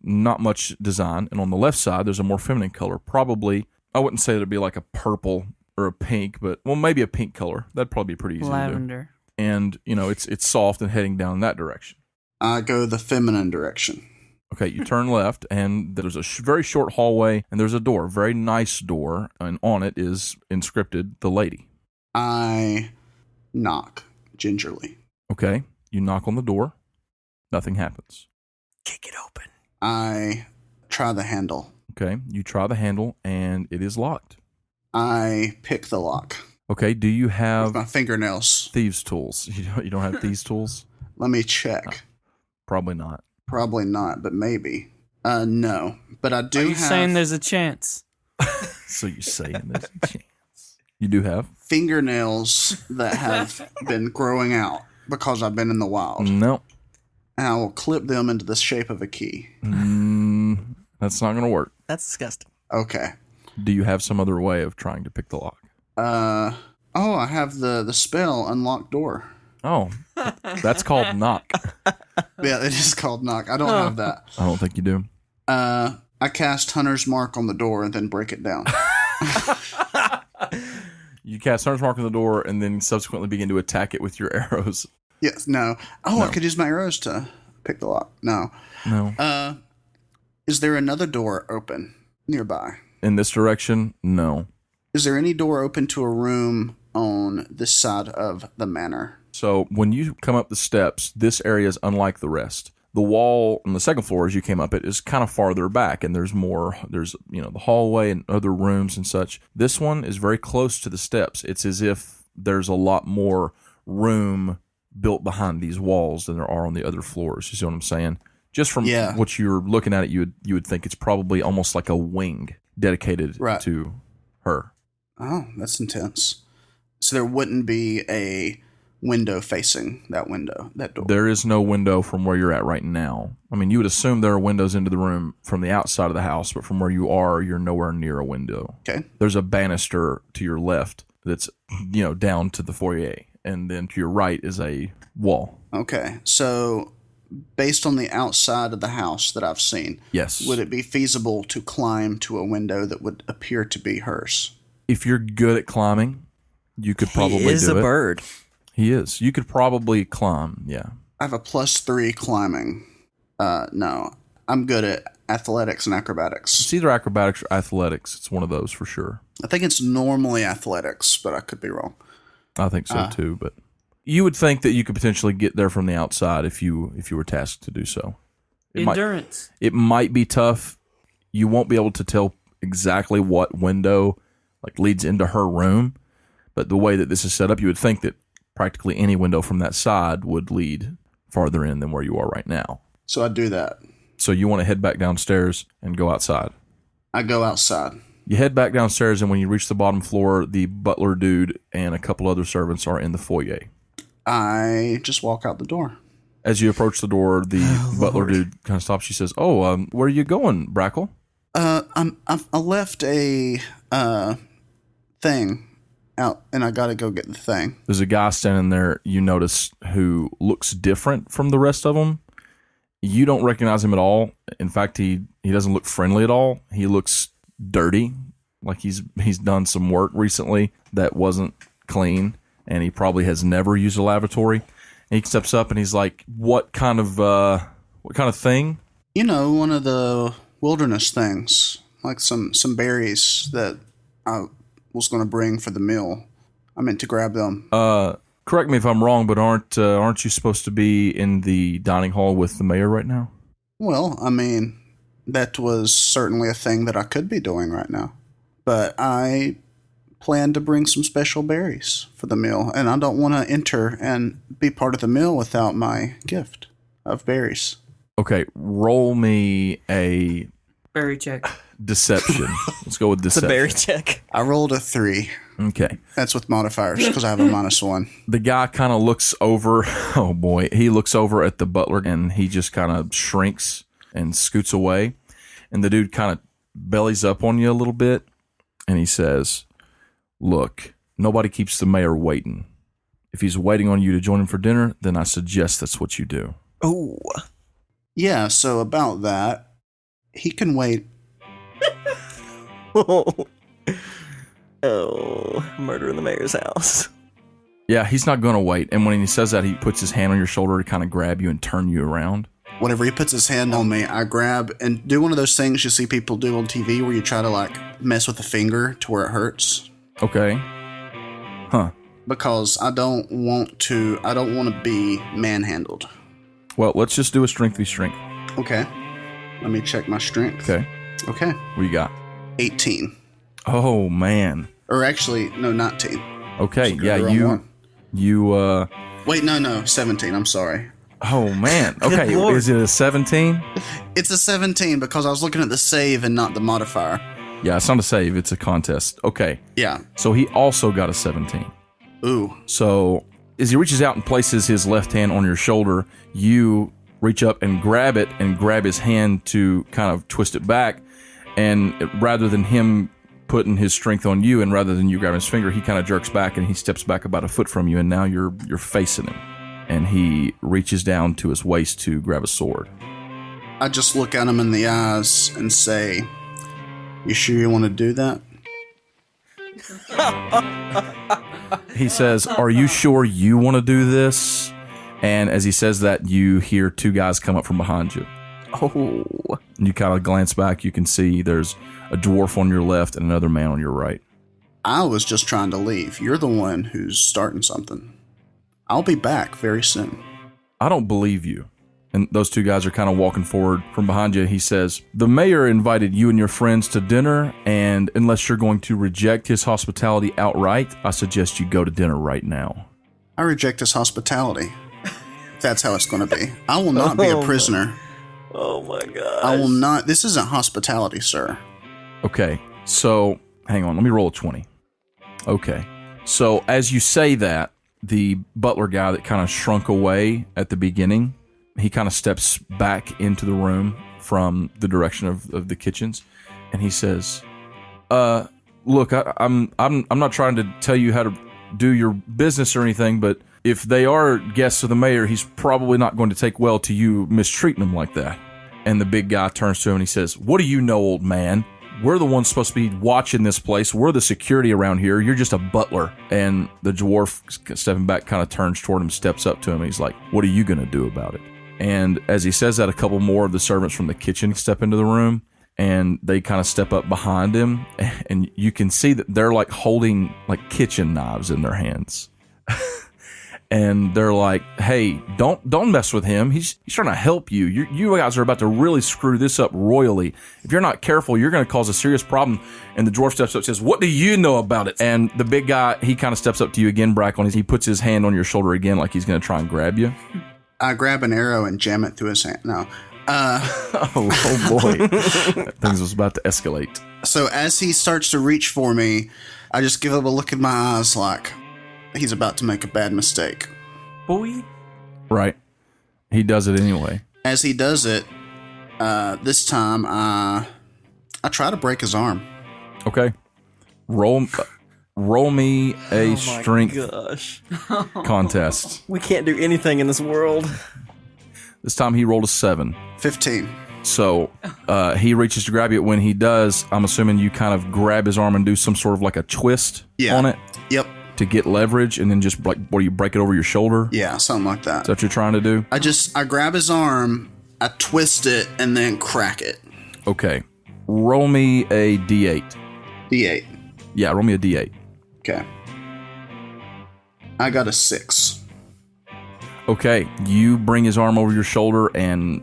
not much design. And on the left side, there's a more feminine color. Probably, I wouldn't say it'd be like a purple or a pink, but maybe a pink color. That'd probably be pretty easy Lavender. to do. And, it's soft and heading down that direction. I go the feminine direction. Okay, you turn left, and there's a very short hallway, and there's a door, a very nice door, and on it is inscripted, "The Lady." I knock gingerly. Okay, you knock on the door. Nothing happens. Kick it open. I try the handle. Okay, you try the handle, and it is locked. I pick the lock. Okay, do you have With my fingernails. thieves' tools? You don't have thieves' tools? Let me check. Probably not. Probably not, but maybe. No, but I do Are you have saying there's a chance? So you're saying there's a chance. You do have? fingernails that have been growing out because I've been in the wild. No. And I will clip them into the shape of a key. That's not going to work. That's disgusting. Okay. Do you have some other way of trying to pick the lock? I have the spell unlock door. Oh, that's called knock. Yeah, it is called knock. I don't have that. I don't think you do. I cast Hunter's Mark on the door and then break it down. You cast Hunter's Mark on the door and then subsequently begin to attack it with your arrows. Yes, no. Oh, No. I could use my arrows to pick the lock. No. No. Is there another door open nearby? In this direction, no. Is there any door open to a room on this side of the manor? So when you come up the steps, this area is unlike the rest. The wall on the second floor, as you came up it, is kind of farther back, and there's the hallway and other rooms and such. This one is very close to the steps. It's as if there's a lot more room built behind these walls than there are on the other floors. You see what I'm saying? Just from what you're looking at it, you would think it's probably almost like a wing dedicated to her. Oh, that's intense. So there wouldn't be a window facing that door. There is no window from where you're at right now. I mean, you would assume there are windows into the room from the outside of the house, but from where you are, you're nowhere near a window. Okay. There's a banister to your left that's, down to the foyer, and then to your right is a wall. Okay. So based on the outside of the house that I've seen, Yes. would it be feasible to climb to a window that would appear to be hers? If you're good at climbing, you could probably do it. He is a bird. He is. You could probably climb, yeah. I have a +3 climbing. No, I'm good at athletics and acrobatics. It's either acrobatics or athletics. It's one of those for sure. I think it's normally athletics, but I could be wrong. I think so too, but you would think that you could potentially get there from the outside if you were tasked to do so. Endurance. It might be tough. You won't be able to tell exactly what window leads into her room, but the way that this is set up, you would think that practically any window from that side would lead farther in than where you are right now. So I do that. So you want to head back downstairs and go outside. I go outside. You head back downstairs, and when you reach the bottom floor, the butler dude and a couple other servants are in the foyer. I just walk out the door. As you approach the door, the butler dude kind of stops. She says, where are you going, Brackle? I left a thing out, and I got to go get the thing. There's a guy standing there you notice who looks different from the rest of them. You don't recognize him at all. In fact, he doesn't look friendly at all. He looks dirty, like he's done some work recently that wasn't clean, and he probably has never used a lavatory. And he steps up and he's like, what kind of thing? One of the wilderness things, like some berries that I was going to bring for the meal. I meant to grab them. Correct me if I'm wrong, but aren't you supposed to be in the dining hall with the mayor right now? Well, I mean, that was certainly a thing that I could be doing right now. But I plan to bring some special berries for the meal, and I don't want to enter and be part of the meal without my gift of berries. Okay, roll me a Berry check. deception. Let's go with It's a deception. berry check. I rolled a 3. Okay. That's with modifiers because I have a -1. The guy kind of looks over. Oh boy, he looks over at the butler and he just kind of shrinks and scoots away. And the dude kind of bellies up on you a little bit, and he says, "Look, nobody keeps the mayor waiting. If he's waiting on you to join him for dinner, then I suggest that's what you do." Oh. Yeah, so about that, he can wait. Oh. Murder in the mayor's house. Yeah, he's not going to wait. And when he says that, he puts his hand on your shoulder to kind of grab you and turn you around. Whenever he puts his hand on me, I grab and do one of those things you see people do on TV where you try to like mess with the finger to where it hurts. Okay. Huh. Because I don't want to be manhandled. Well, let's just do a strength v strength. Okay. Let me check my strength. Okay. Okay. What you got? 18. Oh, man. Or actually, no, 19. Okay. So Yeah, you, Wait, no, 17. I'm sorry. Oh, man. Okay. Is it a 17? It's a 17 because I was looking at the save and not the modifier. Yeah, it's not a save. It's a contest. Okay. Yeah. So he also got a 17. Ooh. So as he reaches out and places his left hand on your shoulder, you reach up and grab it and grab his hand to kind of twist it back. And rather than him putting his strength on you and rather than you grabbing his finger, he kind of jerks back and he steps back about a foot from you. And now you're facing him. And he reaches down to his waist to grab a sword. I just look at him in the eyes and say, "You sure you want to do that?" He says, "Are you sure you want to do this?" And as he says that, you hear two guys come up from behind you. Oh. And you kind of glance back. You can see there's a dwarf on your left and another man on your right. I was just trying to leave. You're the one who's starting something. I'll be back very soon. I don't believe you. And those two guys are kind of walking forward from behind you. He says, "The mayor invited you and your friends to dinner, and unless you're going to reject his hospitality outright, I suggest you go to dinner right now." I reject his hospitality. That's how it's going to be. I will not be a prisoner. Oh my god. I will not. This isn't hospitality, sir. Okay, so hang on. Let me roll a 20. Okay, so as you say that, the butler guy that kind of shrunk away at the beginning, he kind of steps back into the room from the direction of the kitchens, and he says, "Look, I'm not trying to tell you how to do your business or anything, but if they are guests of the mayor, he's probably not going to take well to you mistreating them like that." And the big guy turns to him and he says, "What do you know, old man? We're the ones supposed to be watching this place. We're the security around here. You're just a butler." And the dwarf, stepping back, kind of turns toward him, steps up to him, and he's like, "What are you going to do about it?" And as he says that, a couple more of the servants from the kitchen step into the room, and they kind of step up behind him, and you can see that they're like holding like kitchen knives in their hands. And they're like, "Hey, don't mess with him. He's trying to help you. You guys are about to really screw this up royally. If you're not careful, you're going to cause a serious problem." And the dwarf steps up and says, "What do you know about it?" And the big guy, he kind of steps up to you again, Brackle, and he puts his hand on your shoulder again like he's going to try and grab you. I grab an arrow and jam it through his hand. No. Oh boy. Things was about to escalate. So as he starts to reach for me, I just give him a look in my eyes like he's about to make a bad mistake. Boy. Right. He does it anyway. As he does it, this time I try to break his arm. Okay. Roll me a strength contest. We can't do anything in this world. This time he rolled a 7. 15. So he reaches to grab you. When he does, I'm assuming you kind of grab his arm and do some sort of like a twist on it. Yep. To get leverage, and then just like, what do you break it over your shoulder? Yeah, something like that. Is that what you're trying to do? I grab his arm, I twist it, and then crack it. Okay. Roll me a D8. D8. Yeah, roll me a D8. Okay. I got a 6. Okay, you bring his arm over your shoulder, and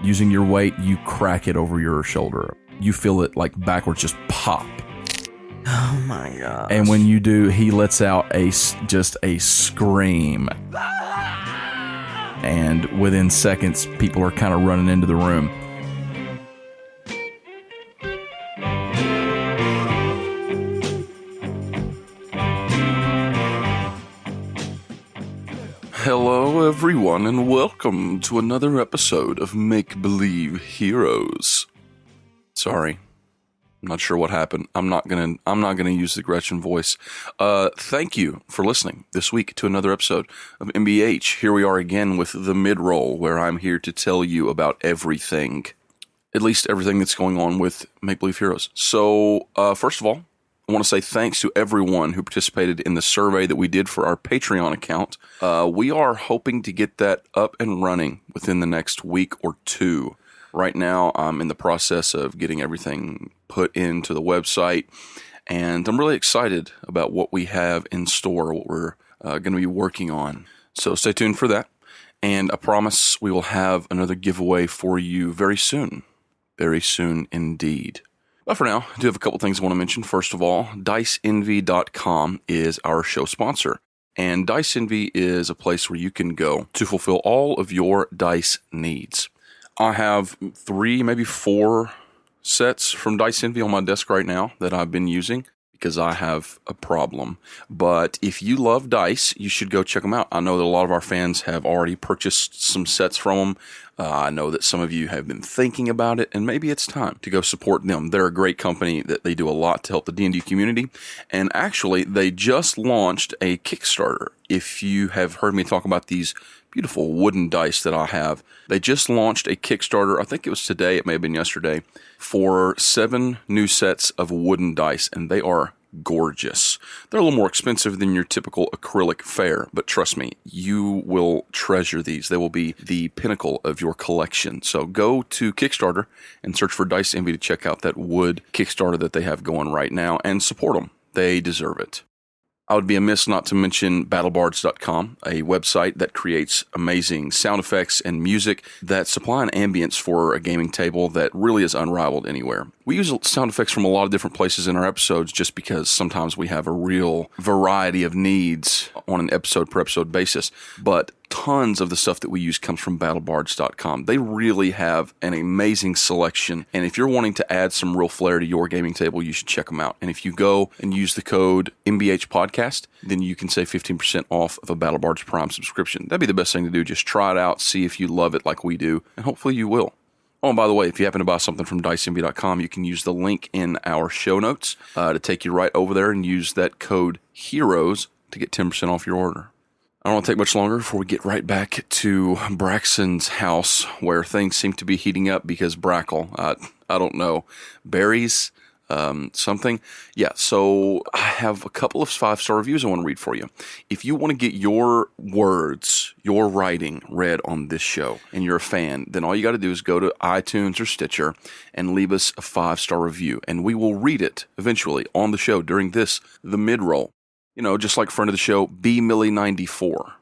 using your weight, you crack it over your shoulder. You feel it like backwards just pop. Oh my god. And when you do, he lets out just a scream. And within seconds, people are kind of running into the room. Hello, everyone, and welcome to another episode of Make Believe Heroes. Sorry. I'm not sure what happened. I'm not gonna use the Gretchen voice. Thank you for listening this week to another episode of MBH. Here we are again with the mid-roll, where I'm here to tell you about everything, at least everything that's going on with Make Believe Heroes. So, first of all, I want to say thanks to everyone who participated in the survey that we did for our Patreon account. We are hoping to get that up and running within the next week or two. Right now, I'm in the process of getting everything put into the website, and I'm really excited about what we have in store, what we're going to be working on. So stay tuned for that, and I promise we will have another giveaway for you very soon indeed. But for now, I do have a couple things I want to mention. First of all, DiceEnvy.com is our show sponsor. And Dice Envy is a place where you can go to fulfill all of your dice needs. I have 3, maybe 4 sets from Dice Envy on my desk right now that I've been using because I have a problem. But if you love dice, you should go check them out. I know that a lot of our fans have already purchased some sets from them. I know that some of you have been thinking about it, and maybe it's time to go support them. They're a great company that they do a lot to help the D&D community. And actually, they just launched a Kickstarter. If you have heard me talk about these beautiful wooden dice that I have, they just launched a Kickstarter, I think it was today, it may have been yesterday, for 7 new sets of wooden dice, and they are gorgeous. They're a little more expensive than your typical acrylic fare, but trust me, you will treasure these. They will be the pinnacle of your collection. So go to Kickstarter and search for Dice Envy to check out that wood Kickstarter that they have going right now and support them. They deserve it. I would be amiss not to mention battlebards.com, a website that creates amazing sound effects and music that supply an ambience for a gaming table that really is unrivaled anywhere. We use sound effects from a lot of different places in our episodes just because sometimes we have a real variety of needs on an episode-per-episode basis, but tons of the stuff that we use comes from battlebards.com. They really have an amazing selection, and if you're wanting to add some real flair to your gaming table, you should check them out. And if you go and use the code MBH Podcast, then you can save 15% off of a BattleBards Prime subscription. That'd be the best thing to do. Just try it out, see if you love it like we do, and hopefully you will. Oh, and by the way, if you happen to buy something from DiceMB.com, you can use the link in our show notes to take you right over there and use that code HEROES to get 10% off your order. I don't want to take much longer before we get right back to Braxxon's house, where things seem to be heating up because Brackle, I don't know, berries, something. Yeah, so I have a couple of 5-star reviews I want to read for you. If you want to get your words, your writing read on this show, and you're a fan, then all you got to do is go to iTunes or Stitcher and leave us a 5-star review, and we will read it eventually on the show during the mid-roll. You know, just like friend of the show, BMillie94.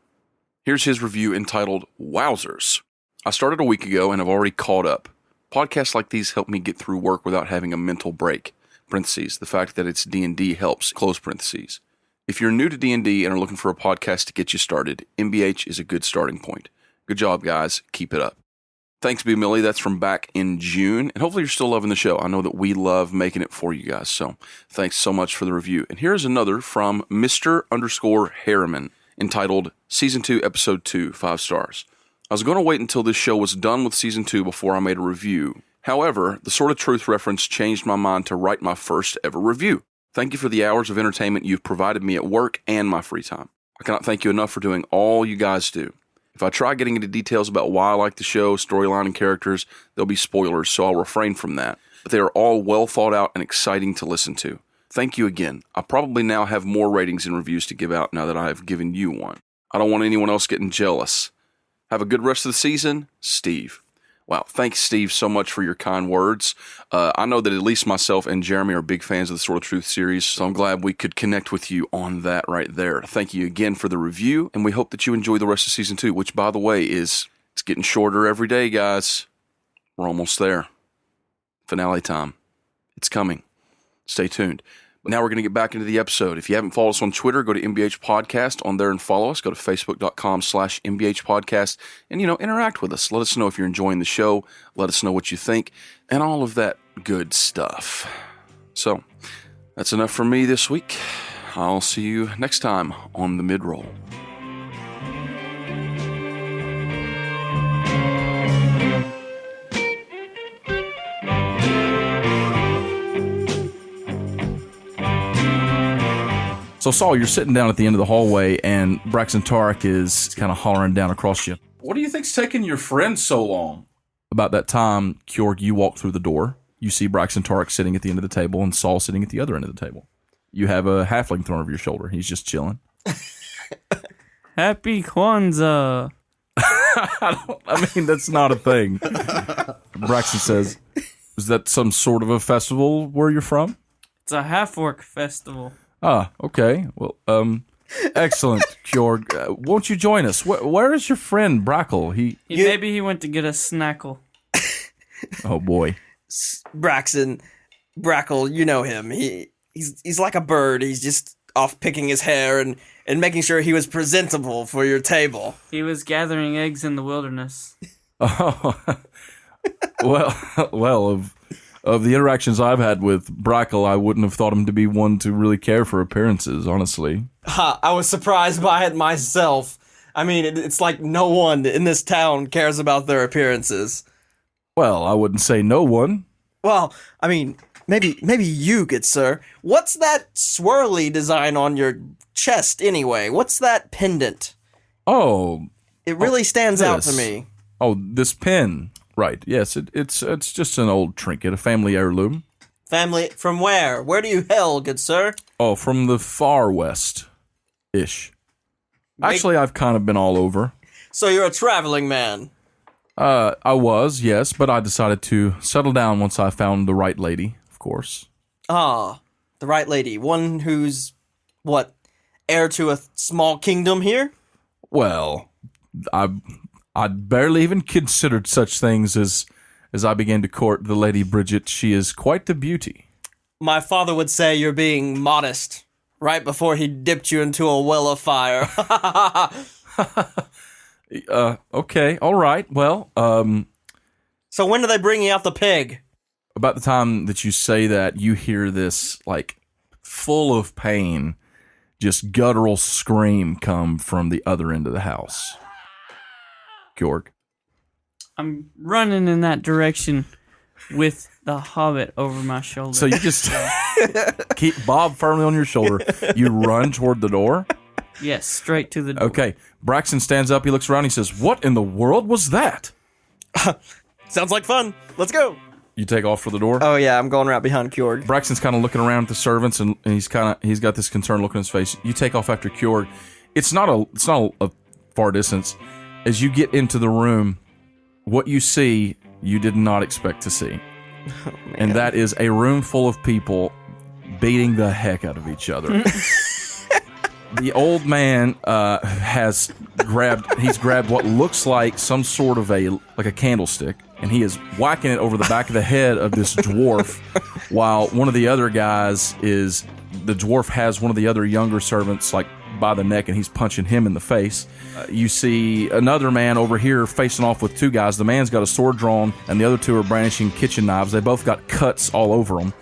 Here's his review entitled, Wowzers. I started a week ago and have already caught up. Podcasts like these help me get through work without having a mental break. Parentheses, the fact that it's D&D helps, close parentheses. If you're new to D&D and are looking for a podcast to get you started, MBH is a good starting point. Good job, guys. Keep it up. Thanks, B. Millie. That's from back in June. And hopefully you're still loving the show. I know that we love making it for you guys. So thanks so much for the review. And here's another from Mr._Harriman entitled Season 2, Episode 2, 5 stars. I was going to wait until this show was done with Season 2 before I made a review. However, the Sword of Truth reference changed my mind to write my first ever review. Thank you for the hours of entertainment you've provided me at work and my free time. I cannot thank you enough for doing all you guys do. If I try getting into details about why I like the show, storyline, and characters, there'll be spoilers, so I'll refrain from that. But they are all well thought out and exciting to listen to. Thank you again. I probably now have more ratings and reviews to give out now that I have given you one. I don't want anyone else getting jealous. Have a good rest of the season, Steve. Wow, thanks, Steve, so much for your kind words. I know that at least myself and Jeremy are big fans of the Sword of Truth series, so I'm glad we could connect with you on that right there. Thank you again for the review, and we hope that you enjoy the rest of Season 2, which, by the way, it's getting shorter every day, guys. We're almost there. Finale time. It's coming. Stay tuned. But now we're going to get back into the episode. If you haven't followed us on Twitter, go to MBH Podcast on there and follow us. Go to Facebook.com/MBH Podcast and, interact with us. Let us know if you're enjoying the show. Let us know what you think and all of that good stuff. So that's enough for me this week. I'll see you next time on the mid-roll. So, Saul, you're sitting down at the end of the hallway, and Braxxon Tariq is kind of hollering down across you. What do you think's taking your friend so long? About that time, Kyorg, you walk through the door. You see Braxxon Tariq sitting at the end of the table and Saul sitting at the other end of the table. you have a halfling thrown over your shoulder. He's just chilling. Happy Kwanzaa. I mean, that's not a thing. Braxxon says, is that some sort of a festival where you're from? It's a half-orc festival. Ah, okay. Well, excellent, Kyorg. Won't you join us? Where is your friend, Brackle? Maybe he went to get a snackle. Oh, boy. Braxxon, Brackle, you know him. He's like a bird. He's just off picking his hair and making sure he was presentable for your table. He was gathering eggs in the wilderness. Oh, well, of the interactions I've had with Brackle, I wouldn't have thought him to be one to really care for appearances, honestly. I was surprised by it myself. I mean, it's like no one in this town cares about their appearances. Well, I wouldn't say no one. Well, I mean, maybe you, good sir. What's that swirly design on your chest, anyway? What's that pendant? Oh, It really stands out to this. me. Oh, this pin. Right, yes, it's just an old trinket, a family heirloom. Family, from where? Where do you hail, good sir? Oh, from the far west-ish. Actually, I've kind of been all over. So you're a traveling man. I was, yes, but I decided to settle down once I found the right lady, of course. Ah, the right lady. One who's, what, heir to a small kingdom here? Well, I'd barely even considered such things as I began to court the Lady Bridget. She is quite the beauty. My father would say you're being modest, right before he dipped you into a well of fire. Okay, all right. Well, So when do they bring you out the pig? about the time that you say that, you hear this, like, full of pain, just guttural scream come from the other end of the house. Kyorg. I'm running in that direction with the hobbit over my shoulder. So you just keep Bob firmly on your shoulder. You run toward the door. Yes, straight to the door. Okay. Braxxon stands up. He looks around. He says, "What in the world was that?" Sounds like fun. Let's go. You take off for the door. Oh yeah, I'm going right behind Kyorg. Braxton's kind of looking around at the servants, and he's got this concerned look on his face. You take off after Kyorg. It's not a far distance. As you get into the room, what you see, you did not expect to see. Oh, And that is a room full of people beating the heck out of each other. The old man he's grabbed what looks like some sort of a candlestick, and he is whacking it over the back of the head of this dwarf, while one of the other guys the dwarf has one of the other younger servants like by the neck, and he's punching him in the face. You see another man over here facing off with two guys. The man's got a sword drawn, and the other two are brandishing kitchen knives. They both got cuts all over them.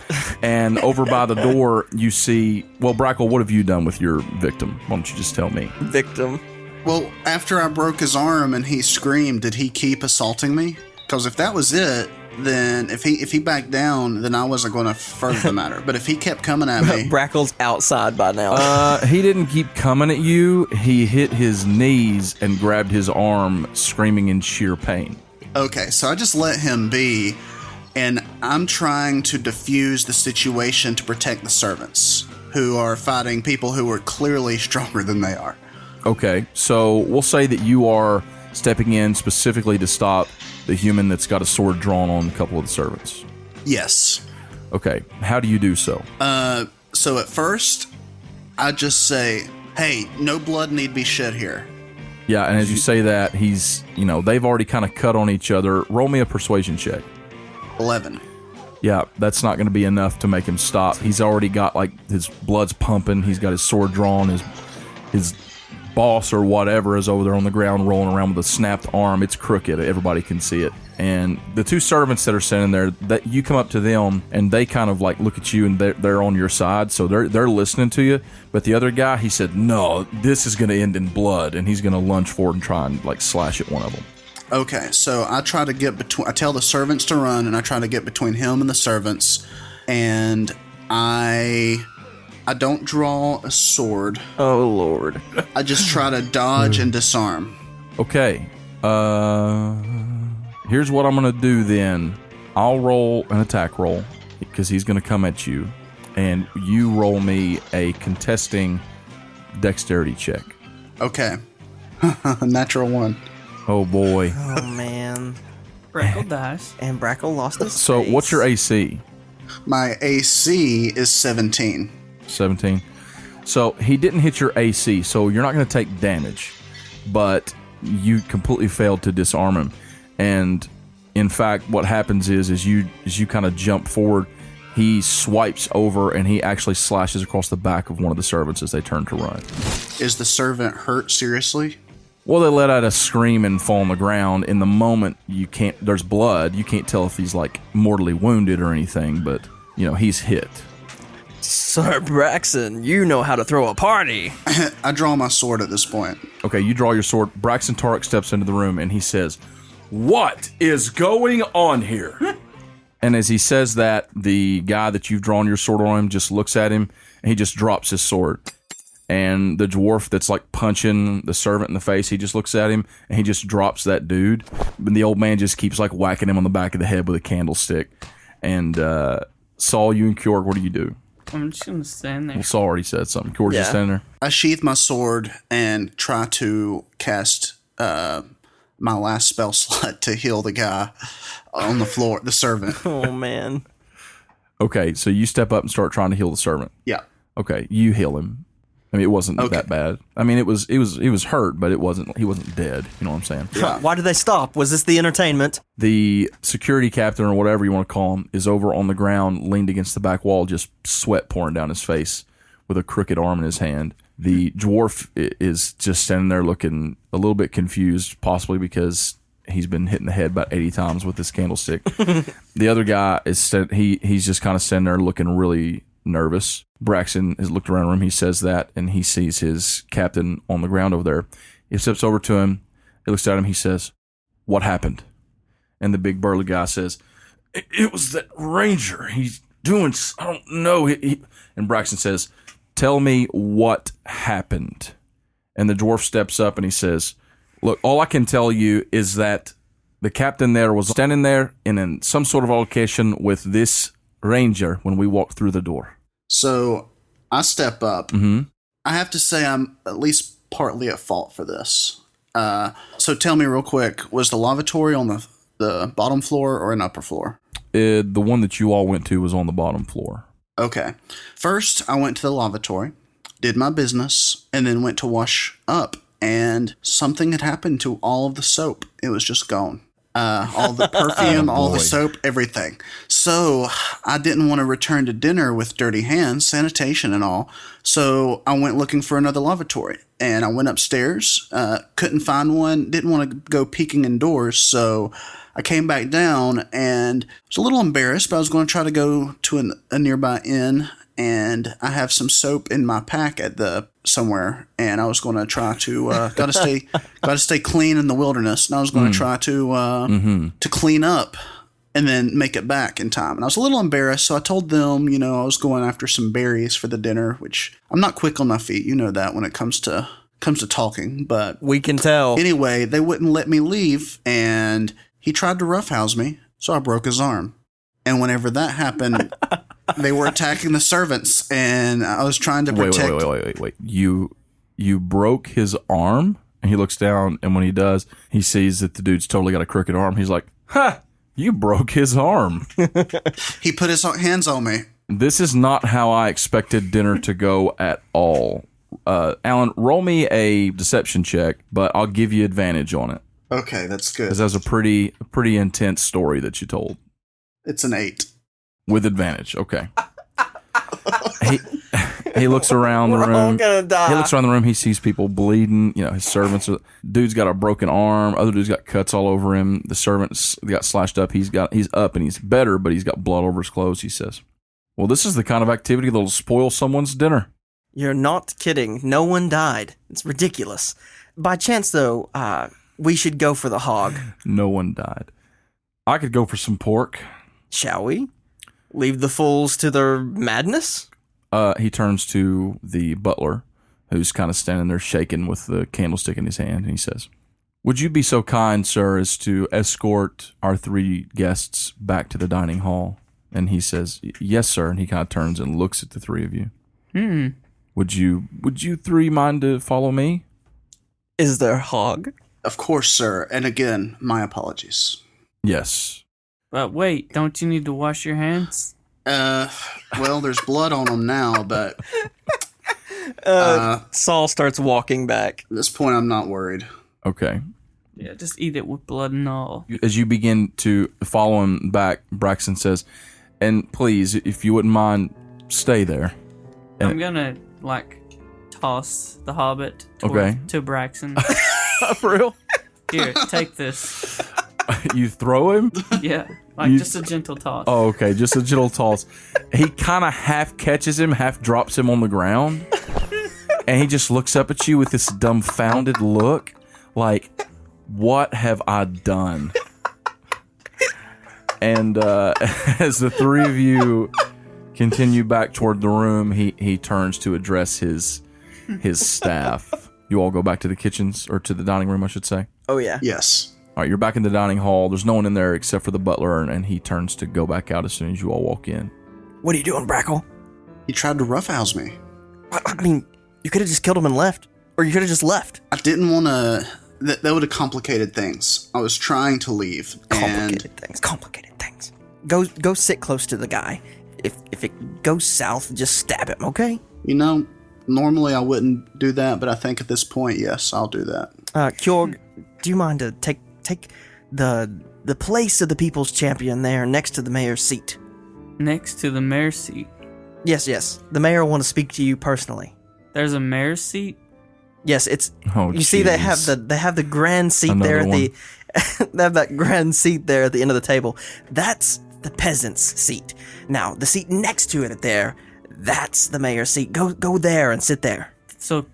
And over by the door, you see... Well, Brackle, what have you done with your victim? Why don't you just tell me? Victim. Well, after I broke his arm and he screamed, did he keep assaulting me? Because if that was it, then if he backed down, then I wasn't going to further the matter. But if he kept coming at me... Brackle's outside by now. He didn't keep coming at you. He hit his knees and grabbed his arm, screaming in sheer pain. Okay, so I just let him be, and I'm trying to diffuse the situation to protect the servants, who are fighting people who are clearly stronger than they are. Okay, so we'll say that you are stepping in specifically to stop the human that's got a sword drawn on a couple of the servants. Yes. Okay, how do you do so? So at first, I just say, hey, no blood need be shed here. Yeah, and as you say that, they've already kind of cut on each other. Roll me a persuasion check. 11. Yeah, that's not going to be enough to make him stop. He's already got, his blood's pumping. He's got his sword drawn. His boss or whatever is over there on the ground rolling around with a snapped arm. It's crooked. Everybody can see it. And the two servants that are sitting there, that you come up to them and they kind of look at you and they're on your side, so they're listening to you. But the other guy, he said, "No, this is going to end in blood," and he's going to lunge forward and try and slash at one of them. Okay, so I try to get between. I tell the servants to run, and I try to get between him and the servants, and I don't draw a sword. Oh, Lord. I just try to dodge and disarm. Okay. Here's what I'm going to do then. I'll roll an attack roll because he's going to come at you. and you roll me a contesting dexterity check. Okay. Natural 1. Oh boy. Oh man. Brackle dice. And Brackle lost his So face. what's your AC? My AC is 17. 17. So he didn't hit your AC, so you're not going to take damage, but you completely failed to disarm him. And in fact, what happens is you kind of jump forward, he swipes over and he actually slashes across the back of one of the servants as they turn to run. Is the servant hurt seriously? Well, they let out a scream and fall on the ground. In the moment, there's blood. You can't tell if he's like mortally wounded or anything, but he's hit. Sir Braxxon, you know how to throw a party. I draw my sword at this point. Okay, you draw your sword. Braxxon Tariq steps into the room and he says, "What is going on here?" And as he says that, the guy that you've drawn your sword on him just looks at him and he just drops his sword. And the dwarf that's like punching the servant in the face, he just looks at him and he just drops that dude. And the old man just keeps like whacking him on the back of the head with a candlestick. And Saul, you and Kyorg, what do you do? I'm just going to stand there. Well, Saul already said something. Kyorg's just standing there. I sheath my sword and try to cast my last spell slot to heal the guy on the floor, the servant. Oh man. Okay, so you step up and start trying to heal the servant. Yeah. Okay, you heal him. I mean, it wasn't that bad. I mean, it was hurt, but he wasn't dead. You know what I'm saying? Yeah. Why did they stop? Was this the entertainment? The security captain or whatever you want to call him is over on the ground, leaned against the back wall, just sweat pouring down his face with a crooked arm in his hand. The dwarf is just standing there looking a little bit confused, possibly because he's been hit in the head about 80 times with this candlestick. The other guy he's just kind of standing there looking really nervous. Braxxon has looked around the room. He says that, and he sees his captain on the ground over there. He steps over to him. He looks at him. He says, "What happened?" And the big burly guy says, "It was that ranger. He's doing, I don't know." And Braxxon says, "Tell me what happened." And the dwarf steps up and he says, "Look, all I can tell you is that the captain there was standing there in some sort of altercation with this ranger when we walked through the door." So I step up. Mm-hmm. I have to say I'm at least partly at fault for this. So tell me real quick, was the lavatory on the bottom floor or an upper floor? The one that you all went to was on the bottom floor. Okay. First, I went to the lavatory, did my business, and then went to wash up. And something had happened to all of the soap. It was just gone. All the perfume, all the soap, everything. So I didn't want to return to dinner with dirty hands, sanitation and all. So I went looking for another lavatory. And I went upstairs, couldn't find one, didn't want to go peeking indoors. So I came back down and was a little embarrassed, but I was going to try to go to a nearby inn. And I have some soap in my pack at somewhere, and I was going to try to gotta stay clean in the wilderness, and I was going to try to clean up and then make it back in time. And I was a little embarrassed, so I told them, I was going after some berries for the dinner, which I'm not quick on my feet, that when it comes to talking, but We can tell. anyway, they wouldn't let me leave, and he tried to roughhouse me, so I broke his arm. And whenever that happened, they were attacking the servants, and I was trying to protect. Wait. You broke his arm? And he looks down, and when he does, he sees that the dude's totally got a crooked arm. He's like, "Ha! You broke his arm." He put his hands on me. This is not how I expected dinner to go at all. Alan, roll me a deception check, but I'll give you advantage on it. Okay, that's good. Because that's a pretty intense story that you told. It's an 8. With advantage, okay. He looks around the room. We're all gonna die. He looks around the room. He sees people bleeding. His servants. Dude's got a broken arm. Other dude's got cuts all over him. The servant's got slashed up. He's up and he's better, but he's got blood over his clothes. He says, "Well, this is the kind of activity that'll spoil someone's dinner." You're not kidding. No one died. It's ridiculous. By chance, though, we should go for the hog. No one died. I could go for some pork. Shall we? Leave the fools to their madness? He turns to the butler, who's kind of standing there shaking with the candlestick in his hand, and he says, "Would you be so kind, sir, as to escort our 3 guests back to the dining hall And he says, yes, sir. And he kind of turns and looks at the three of you. Would you three mind to follow me? Is there a hog? Of course, sir. And again, my apologies. Yes. But wait, don't you need to wash your hands? Well, there's blood on them now, but Saul starts walking back. at this point, I'm not worried. Okay. Yeah, just eat it with blood and all. As you begin to follow him back, Braxxon says, and please, if you wouldn't mind, stay there. I'm gonna, toss the hobbit to Braxxon. For real? Here, take this. You throw him? Yeah, just a gentle toss. Oh, okay, just a gentle toss. He kind of half catches him, half drops him on the ground. And he just looks up at you with this dumbfounded look, like, what have I done? And as the three of you continue back toward the room, he turns to address his staff. You all go back to the kitchens, or to the dining room, I should say. Oh, yeah. Yes. All right, you're back in the dining hall. There's no one in there except for the butler, and he turns to go back out as soon as you all walk in. What are you doing, Brackle? He tried to roughhouse me. I mean, you could have just killed him and left. Or you could have just left. I didn't want to... That would have complicated things. I was trying to leave. Complicated things. Go sit close to the guy. If it goes south, just stab him, okay? You know, normally I wouldn't do that, but I think at this point, yes, I'll do that. Kyorg, do you mind to take the place of the people's champion there next to the mayor's seat? Next to the mayor's seat. Yes. The mayor will want to speak to you personally. There's a mayor's seat? Yes, it's. Oh, you see, they have the grand seat there at the. They have that grand seat there at the end of the table. That's the peasant's seat. Now, the seat next to it there, that's the mayor's seat. Go there and sit there. So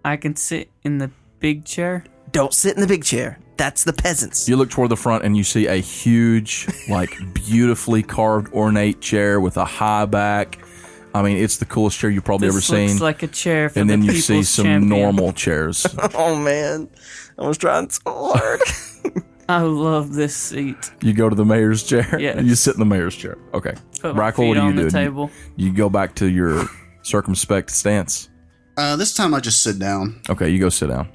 I can sit in the big chair? Don't sit in the big chair. That's the peasants. You look toward the front and you see a huge, beautifully carved, ornate chair with a high back. I mean, it's the coolest chair you've probably ever seen. This looks like a chair for and the then you people's see some champion. normal chairs. Oh, man. I was trying so hard. I love this seat. You go to the mayor's chair? Yes. And you sit in the mayor's chair. Okay. Put my Brackle, feet what do you on the do? table. You go back to your circumspect stance. This time I just sit down. Okay, you go sit down.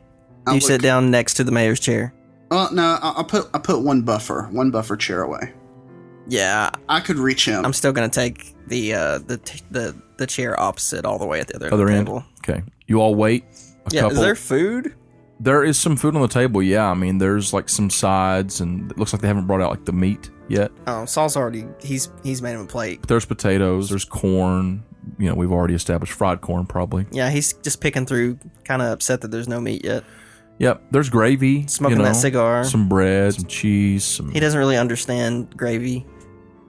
You sit down next to the mayor's chair. No, I put one buffer chair away. Yeah, I could reach him. I'm still gonna take the chair opposite all the way at the other Other end? table. Okay. You all wait a couple. Is there food? There is some food on the table, yeah. I mean, there's some sides, and it looks like they haven't brought out the meat yet. Oh, Saul's already he's made him a plate. But there's potatoes, there's corn. You know, we've already established fried corn, probably. Yeah, he's just picking through, kind of upset that there's no meat yet. Yep, there's gravy. Smoking that cigar. Some bread, some cheese. He doesn't really understand gravy.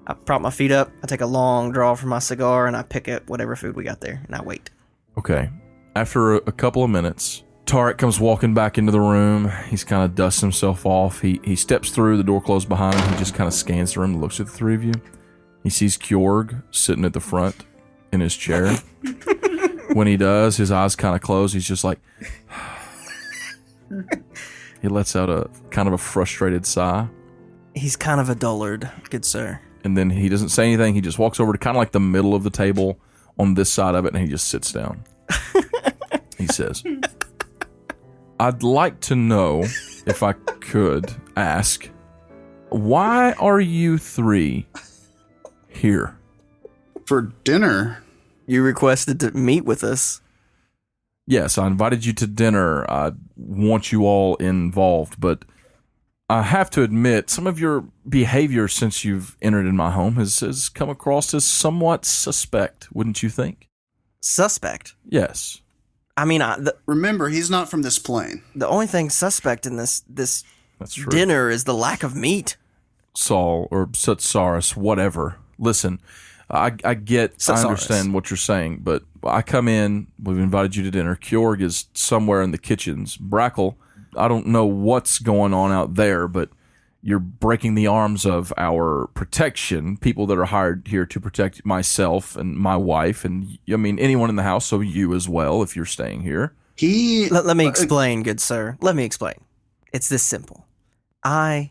I prop my feet up, I take a long draw from my cigar, and I pick up whatever food we got there, and I wait. Okay. After a couple of minutes, Tariq comes walking back into the room. He's kind of dusts himself off. He steps through, the door closed behind him. He just kind of scans the room and looks at the three of you. He sees Kyorg sitting at the front in his chair. When he does, his eyes kind of close. He's just like... He lets out a kind of a frustrated sigh. He's kind of a dullard, good sir. And then he doesn't say anything. He just walks over to kind of the middle of the table on this side of it, and he just sits down. He says, I'd like to know, if I could ask, why are you three here? For dinner. You requested to meet with us. Yes, I invited you to dinner. I want you all involved, but I have to admit, some of your behavior since you've entered in my home has come across as somewhat suspect, wouldn't you think? Suspect? Yes. I mean, remember, he's not from this plane. The only thing suspect in this That's true. dinner is the lack of meat. Saul or Sutsaris, whatever. Listen, I understand what you're saying, but I come in, we've invited you to dinner. Kyorg is somewhere in the kitchens. Brackle, I don't know what's going on out there, but you're breaking the arms of our protection, people that are hired here to protect myself and my wife, and I mean anyone in the house, so you as well if you're staying here. Let me explain, good sir. Let me explain. It's this simple. I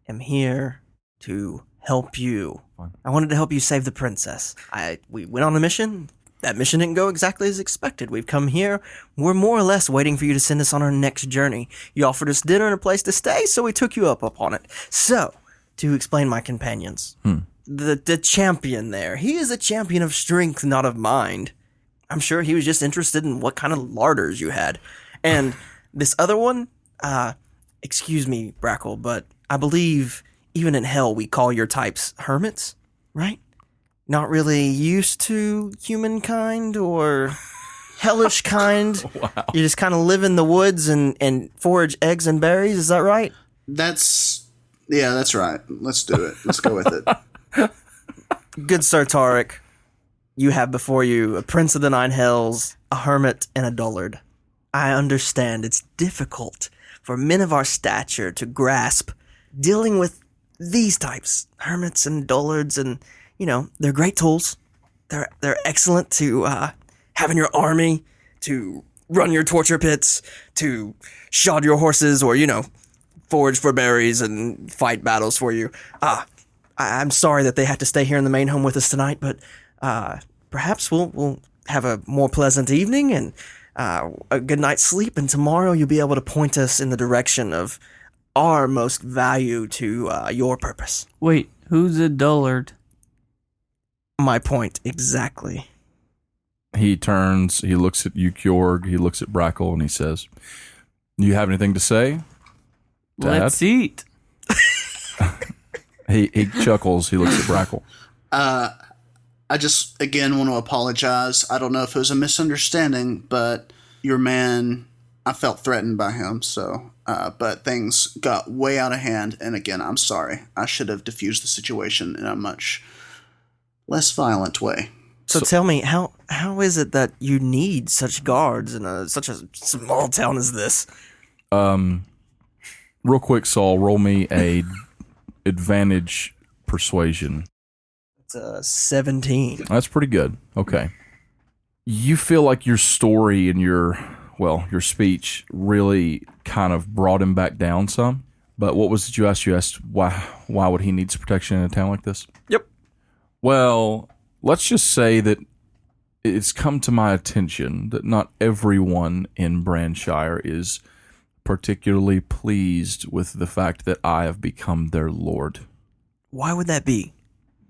am here to help you. fine. I wanted to help you save the princess. We went on a mission. That mission didn't go exactly as expected. We've come here. We're more or less waiting for you to send us on our next journey. You offered us dinner and a place to stay, so we took you up upon it. So, to explain my companions, the champion there, he is a champion of strength, not of mind. I'm sure he was just interested in what kind of larders you had. And this other one, excuse me, Brackle, but I believe even in hell we call your types hermits, right? Not really used to humankind or hellish kind. Wow. You just kind of live in the woods and forage eggs and berries. Is that right? That's right. Let's do it. Let's go with it. Good Sir Tariq, you have before you a prince of the nine hells, a hermit, and a dullard. I understand it's difficult for men of our stature to grasp dealing with these types, hermits and dullards, and they're great tools. They're excellent to have in your army, to run your torture pits, to shod your horses, or forage for berries and fight battles for you. I'm sorry that they have to stay here in the main home with us tonight, but perhaps we'll have a more pleasant evening and a good night's sleep, and tomorrow you'll be able to point us in the direction of our most value to your purpose. Wait, who's a dullard? My point exactly. He turns, he looks at you, Kyorg, he looks at Brackle, and he says, "You have anything to say, Dad?" Let's eat. He chuckles, he looks at Brackle. I just, again, want to apologize. I don't know if it was a misunderstanding, but your man, I felt threatened by him, so, but things got way out of hand, and again, I'm sorry. I should have diffused the situation in a much less violent way. So tell me, how is it that you need such guards in such a small town as this? Real quick, Saul, roll me a advantage persuasion. It's 17. That's pretty good. Okay. You feel like your story and your speech really kind of brought him back down some. But what was it you asked? You asked why would he need protection in a town like this? Yep. Well, let's just say that it's come to my attention that not everyone in Branshire is particularly pleased with the fact that I have become their lord. Why would that be?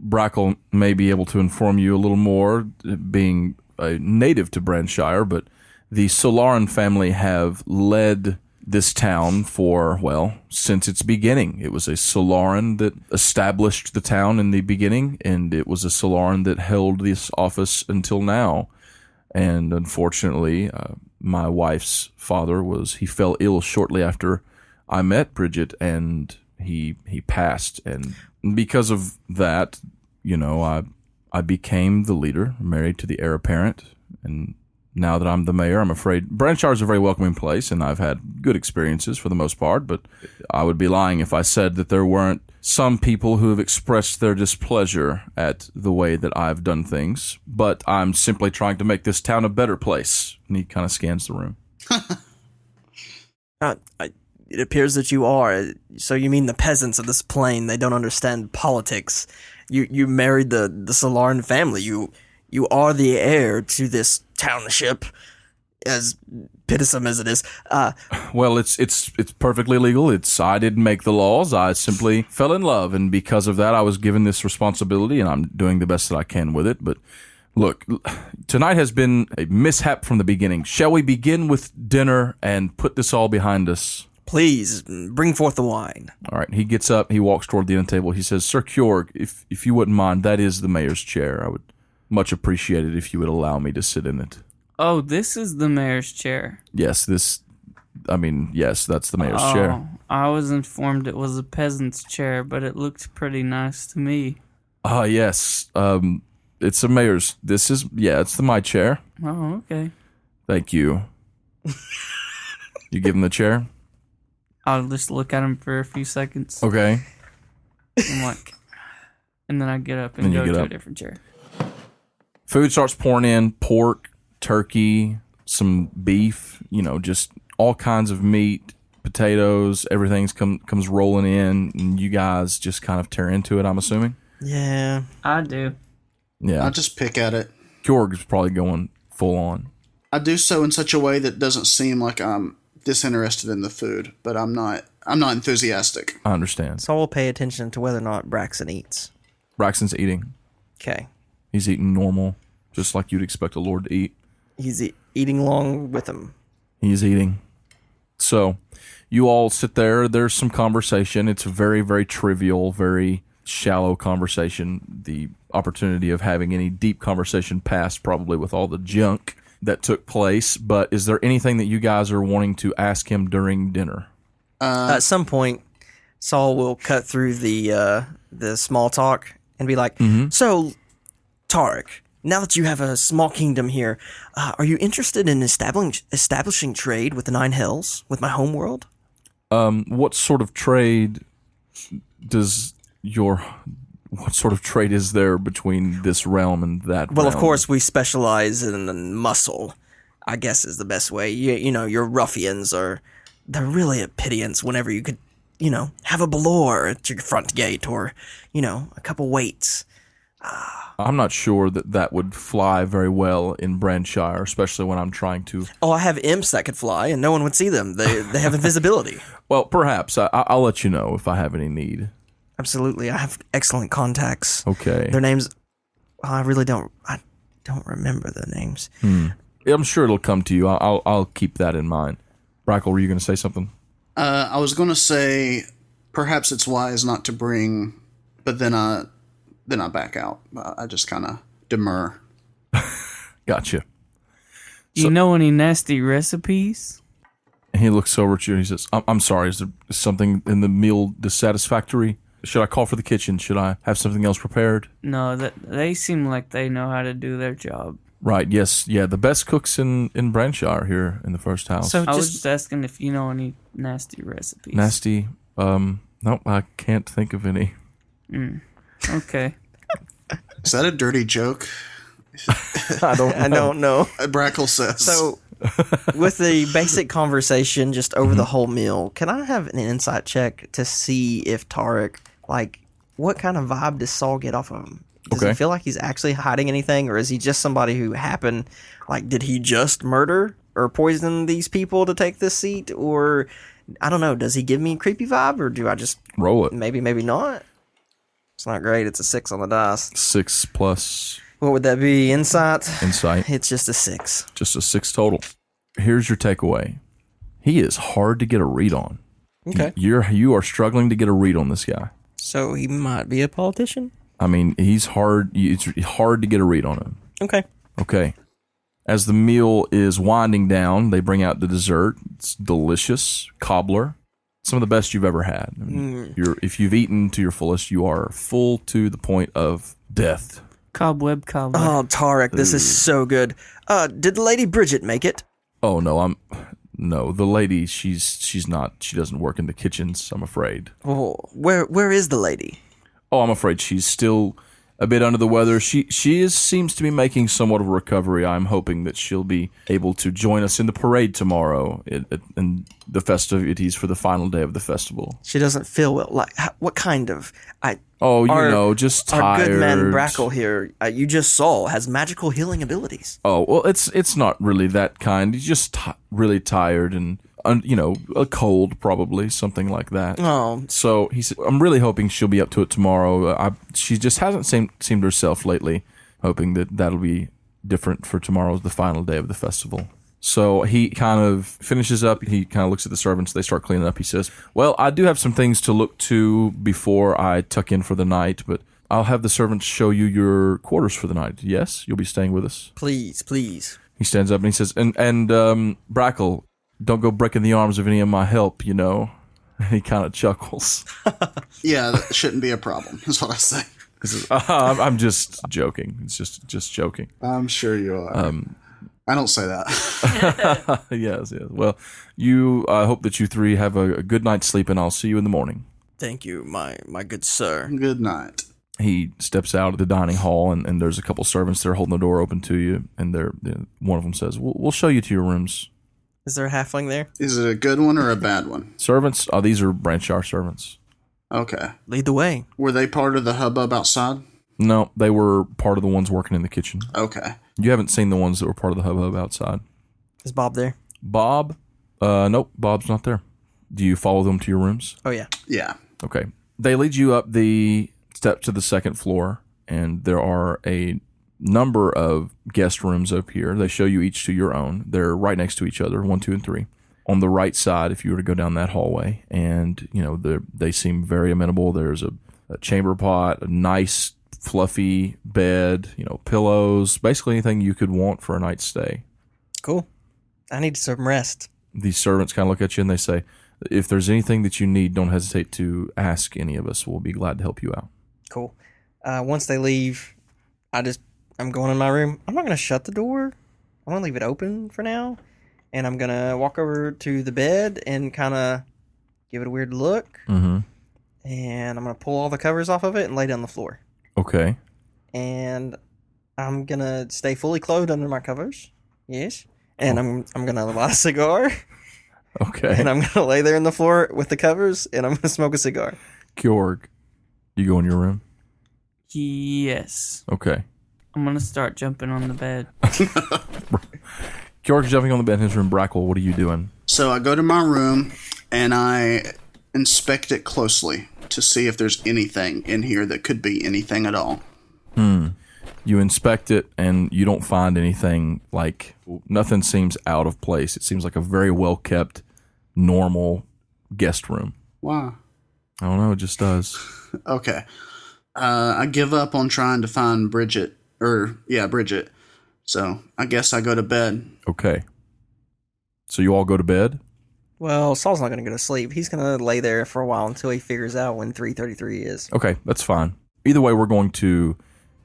Brackle may be able to inform you a little more, being a native to Branshire, but the Solaran family have led this town since its beginning. It was a Solaran that established the town in the beginning, and it was a Solaran that held this office until now. And unfortunately, my wife's father he fell ill shortly after I met Bridget, and he passed. And because of that, I became the leader, married to the heir apparent, and now that I'm the mayor, I'm afraid Branshire is a very welcoming place, and I've had good experiences for the most part, but I would be lying if I said that there weren't some people who have expressed their displeasure at the way that I've done things, but I'm simply trying to make this town a better place. And he kind of scans the room. It appears that you are. So you mean the peasants of this plain, they don't understand politics. You married the Solaran family. You are the heir to this township, as pitiful as it is. Well, it's perfectly legal. I didn't make the laws. I simply fell in love, and because of that, I was given this responsibility, and I'm doing the best that I can with it. But look, tonight has been a mishap from the beginning. Shall we begin with dinner and put this all behind us? Please, bring forth the wine. All right. He gets up. He walks toward the end table. He says, "Sir Kyorg, if you wouldn't mind, that is the mayor's chair. I would much appreciate it if you would allow me to sit in it." Oh, this is the mayor's chair. Yes, that's the mayor's chair. I was informed it was a peasant's chair, but it looked pretty nice to me. Yes. It's a mayor's. It's my chair. Oh, okay. Thank you. You give him the chair? I'll just look at him for a few seconds. Okay. And then I get up and go to a different chair. Food starts pouring in: pork, turkey, some beef, just all kinds of meat, potatoes, everything comes rolling in, and you guys just kind of tear into it, I'm assuming? Yeah. I do. Yeah. I just pick at it. Kyorg is probably going full on. I do so in such a way that doesn't seem like I'm disinterested in the food, but I'm not enthusiastic. I understand. Saul will pay attention to whether or not Braxxon eats. Braxton's eating. Okay. He's eating normal, just like you'd expect a lord to eat. He's eating along with him. He's eating. So, you all sit there. There's some conversation. It's a very, very trivial, very shallow conversation. The opportunity of having any deep conversation passed probably with all the junk that took place. But is there anything that you guys are wanting to ask him during dinner? At some point, Saul will cut through the small talk and be like, So, Tariq, now that you have a small kingdom here, are you interested in establishing trade with the Nine Hells, with my home world? What sort of trade what sort of trade is there between this realm and that Well, realm? of course, we specialize in muscle, I guess is the best way. You know, your ruffians they're really a pittance whenever you could, have a balor at your front gate or, a couple weights. I'm not sure that would fly very well in Branshire, especially when I'm trying to... Oh, I have imps that could fly and no one would see them. They have invisibility. Well, perhaps. I'll let you know if I have any need. Absolutely. I have excellent contacts. Okay. Their names, I don't remember the names. I'm sure it'll come to you. I'll keep that in mind. Brackle, were you going to say something? I was going to say perhaps it's wise not to bring, but then I back out. I just kind of demur. Gotcha. You know any nasty recipes? And he looks over at you and he says, I'm sorry, is there something in the meal dissatisfactory? Should I call for the kitchen? Should I have something else prepared? No, they seem like they know how to do their job. Right, yes. Yeah, the best cooks in Branshire here in the first house. So I was just asking if you know any nasty recipes. Nasty? No, I can't think of any. Okay. Is that a dirty joke? I don't know. Brackle says. So, with the basic conversation just over the whole meal, can I have an insight check to see if Tariq, what kind of vibe does Saul get off of him? Does he Okay. feel like he's actually hiding anything, or is he just somebody who happened, did he just murder or poison these people to take this seat? Or, I don't know, does he give me a creepy vibe, or do I just, Roll it. maybe not? It's not great, it's a 6 on the dice. 6 plus What would that be, insight? insight. It's just a 6. Just a 6 total. Here's your takeaway. He is hard to get a read on. Okay. You are struggling to get a read on this guy. So he might be a politician? I mean, he's hard. It's hard to get a read on him. Okay. Okay. As the meal is winding down, they bring out the dessert. It's delicious. Cobbler. Some of the best you've ever had. I mean, if you've eaten to your fullest, you are full to the point of death. Cobweb. Oh, Tariq, this is so good. Did Lady Bridget make it? Oh no, the lady, she's not. She doesn't work in the kitchens, I'm afraid. Oh, where is the lady? Oh, I'm afraid she's still a bit under the weather. Seems to be making somewhat of a recovery. I'm hoping that she'll be able to join us in the parade tomorrow in the festivities for the final day of the festival. She doesn't feel well. What kind of? Just tired. Our good man Brackle here, you just saw, has magical healing abilities. Oh, well, it's not really that kind. He's just really tired and, a cold probably, something like that. Oh. So he said, I'm really hoping she'll be up to it tomorrow. She just hasn't seemed herself lately, hoping that'll be different for tomorrow's the final day of the festival. So he kind of finishes up. He kind of looks at the servants. They start cleaning up. He says, well, I do have some things to look to before I tuck in for the night, but I'll have the servants show you your quarters for the night. Yes? You'll be staying with us? Please. He stands up and he says, and Brackle, don't go breaking the arms of any of my help, And he kind of chuckles. Yeah, that shouldn't be a problem, is what I say. He says, I'm just joking. It's just joking. I'm sure you are. I don't say that. Yes. Well, I hope that you three have a good night's sleep, and I'll see you in the morning. Thank you, my good sir. Good night. He steps out of the dining hall, and there's a couple servants there holding the door open to you, and one of them says, we'll show you to your rooms. Is there a halfling there? Is it a good one or a bad one? Servants? These are Branshire servants. Okay. Lead the way. Were they part of the hubbub outside? No, they were part of the ones working in the kitchen. Okay. You haven't seen the ones that were part of the hubbub outside. Is Bob there? Bob? Nope, Bob's not there. Do you follow them to your rooms? Oh, yeah. Yeah. Okay. They lead you up the steps to the second floor, and there are a number of guest rooms up here. They show you each to your own. They're right next to each other, 1, 2, and 3. On the right side, if you were to go down that hallway, and they seem very amenable. There's a chamber pot, a nice fluffy bed, pillows, basically anything you could want for a night's stay. Cool. I need some rest. These servants kind of look at you and they say, if there's anything that you need, don't hesitate to ask any of us. We'll be glad to help you out. Cool. Once they leave, I'm going in my room. I'm not going to shut the door. I'm going to leave it open for now. And I'm going to walk over to the bed and kind of give it a weird look. Mm-hmm. And I'm going to pull all the covers off of it and lay it on the floor. Okay. And I'm going to stay fully clothed under my covers. Yes. And I'm going to light a cigar. Okay. And I'm going to lay there on the floor with the covers and I'm going to smoke a cigar. Kyorg, you go in your room? Yes. Okay. I'm going to start jumping on the bed. Kyorg's jumping on the bed in his room. Brackle, what are you doing? So I go to my room and I inspect it closely to see if there's anything in here that could be anything at all. You inspect it and you don't find anything, nothing seems out of place. It seems like a very well kept, normal guest room. Why? I don't know, it just does. Okay. I give up on trying to find Bridget. So I guess I go to bed. Okay. So you all go to bed? Well, Saul's not going to go to sleep. He's going to lay there for a while until he figures out when 3:33 is. Okay, that's fine. Either way, we're going to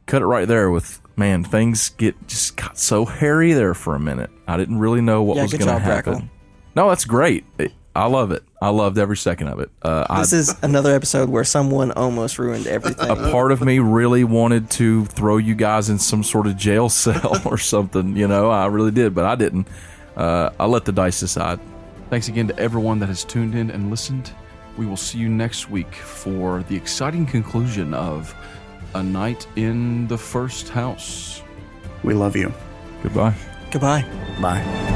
cut it right there with, man, things just got so hairy there for a minute. I didn't really know what was going to happen. Brackle. No, that's great. I love it. I loved every second of it. This is another episode where someone almost ruined everything. A part of me really wanted to throw you guys in some sort of jail cell or something, I really did, but I didn't. I let the dice decide. Thanks again to everyone that has tuned in and listened. We will see you next week for the exciting conclusion of A Night in the First House. We love you. Goodbye. Goodbye. Bye.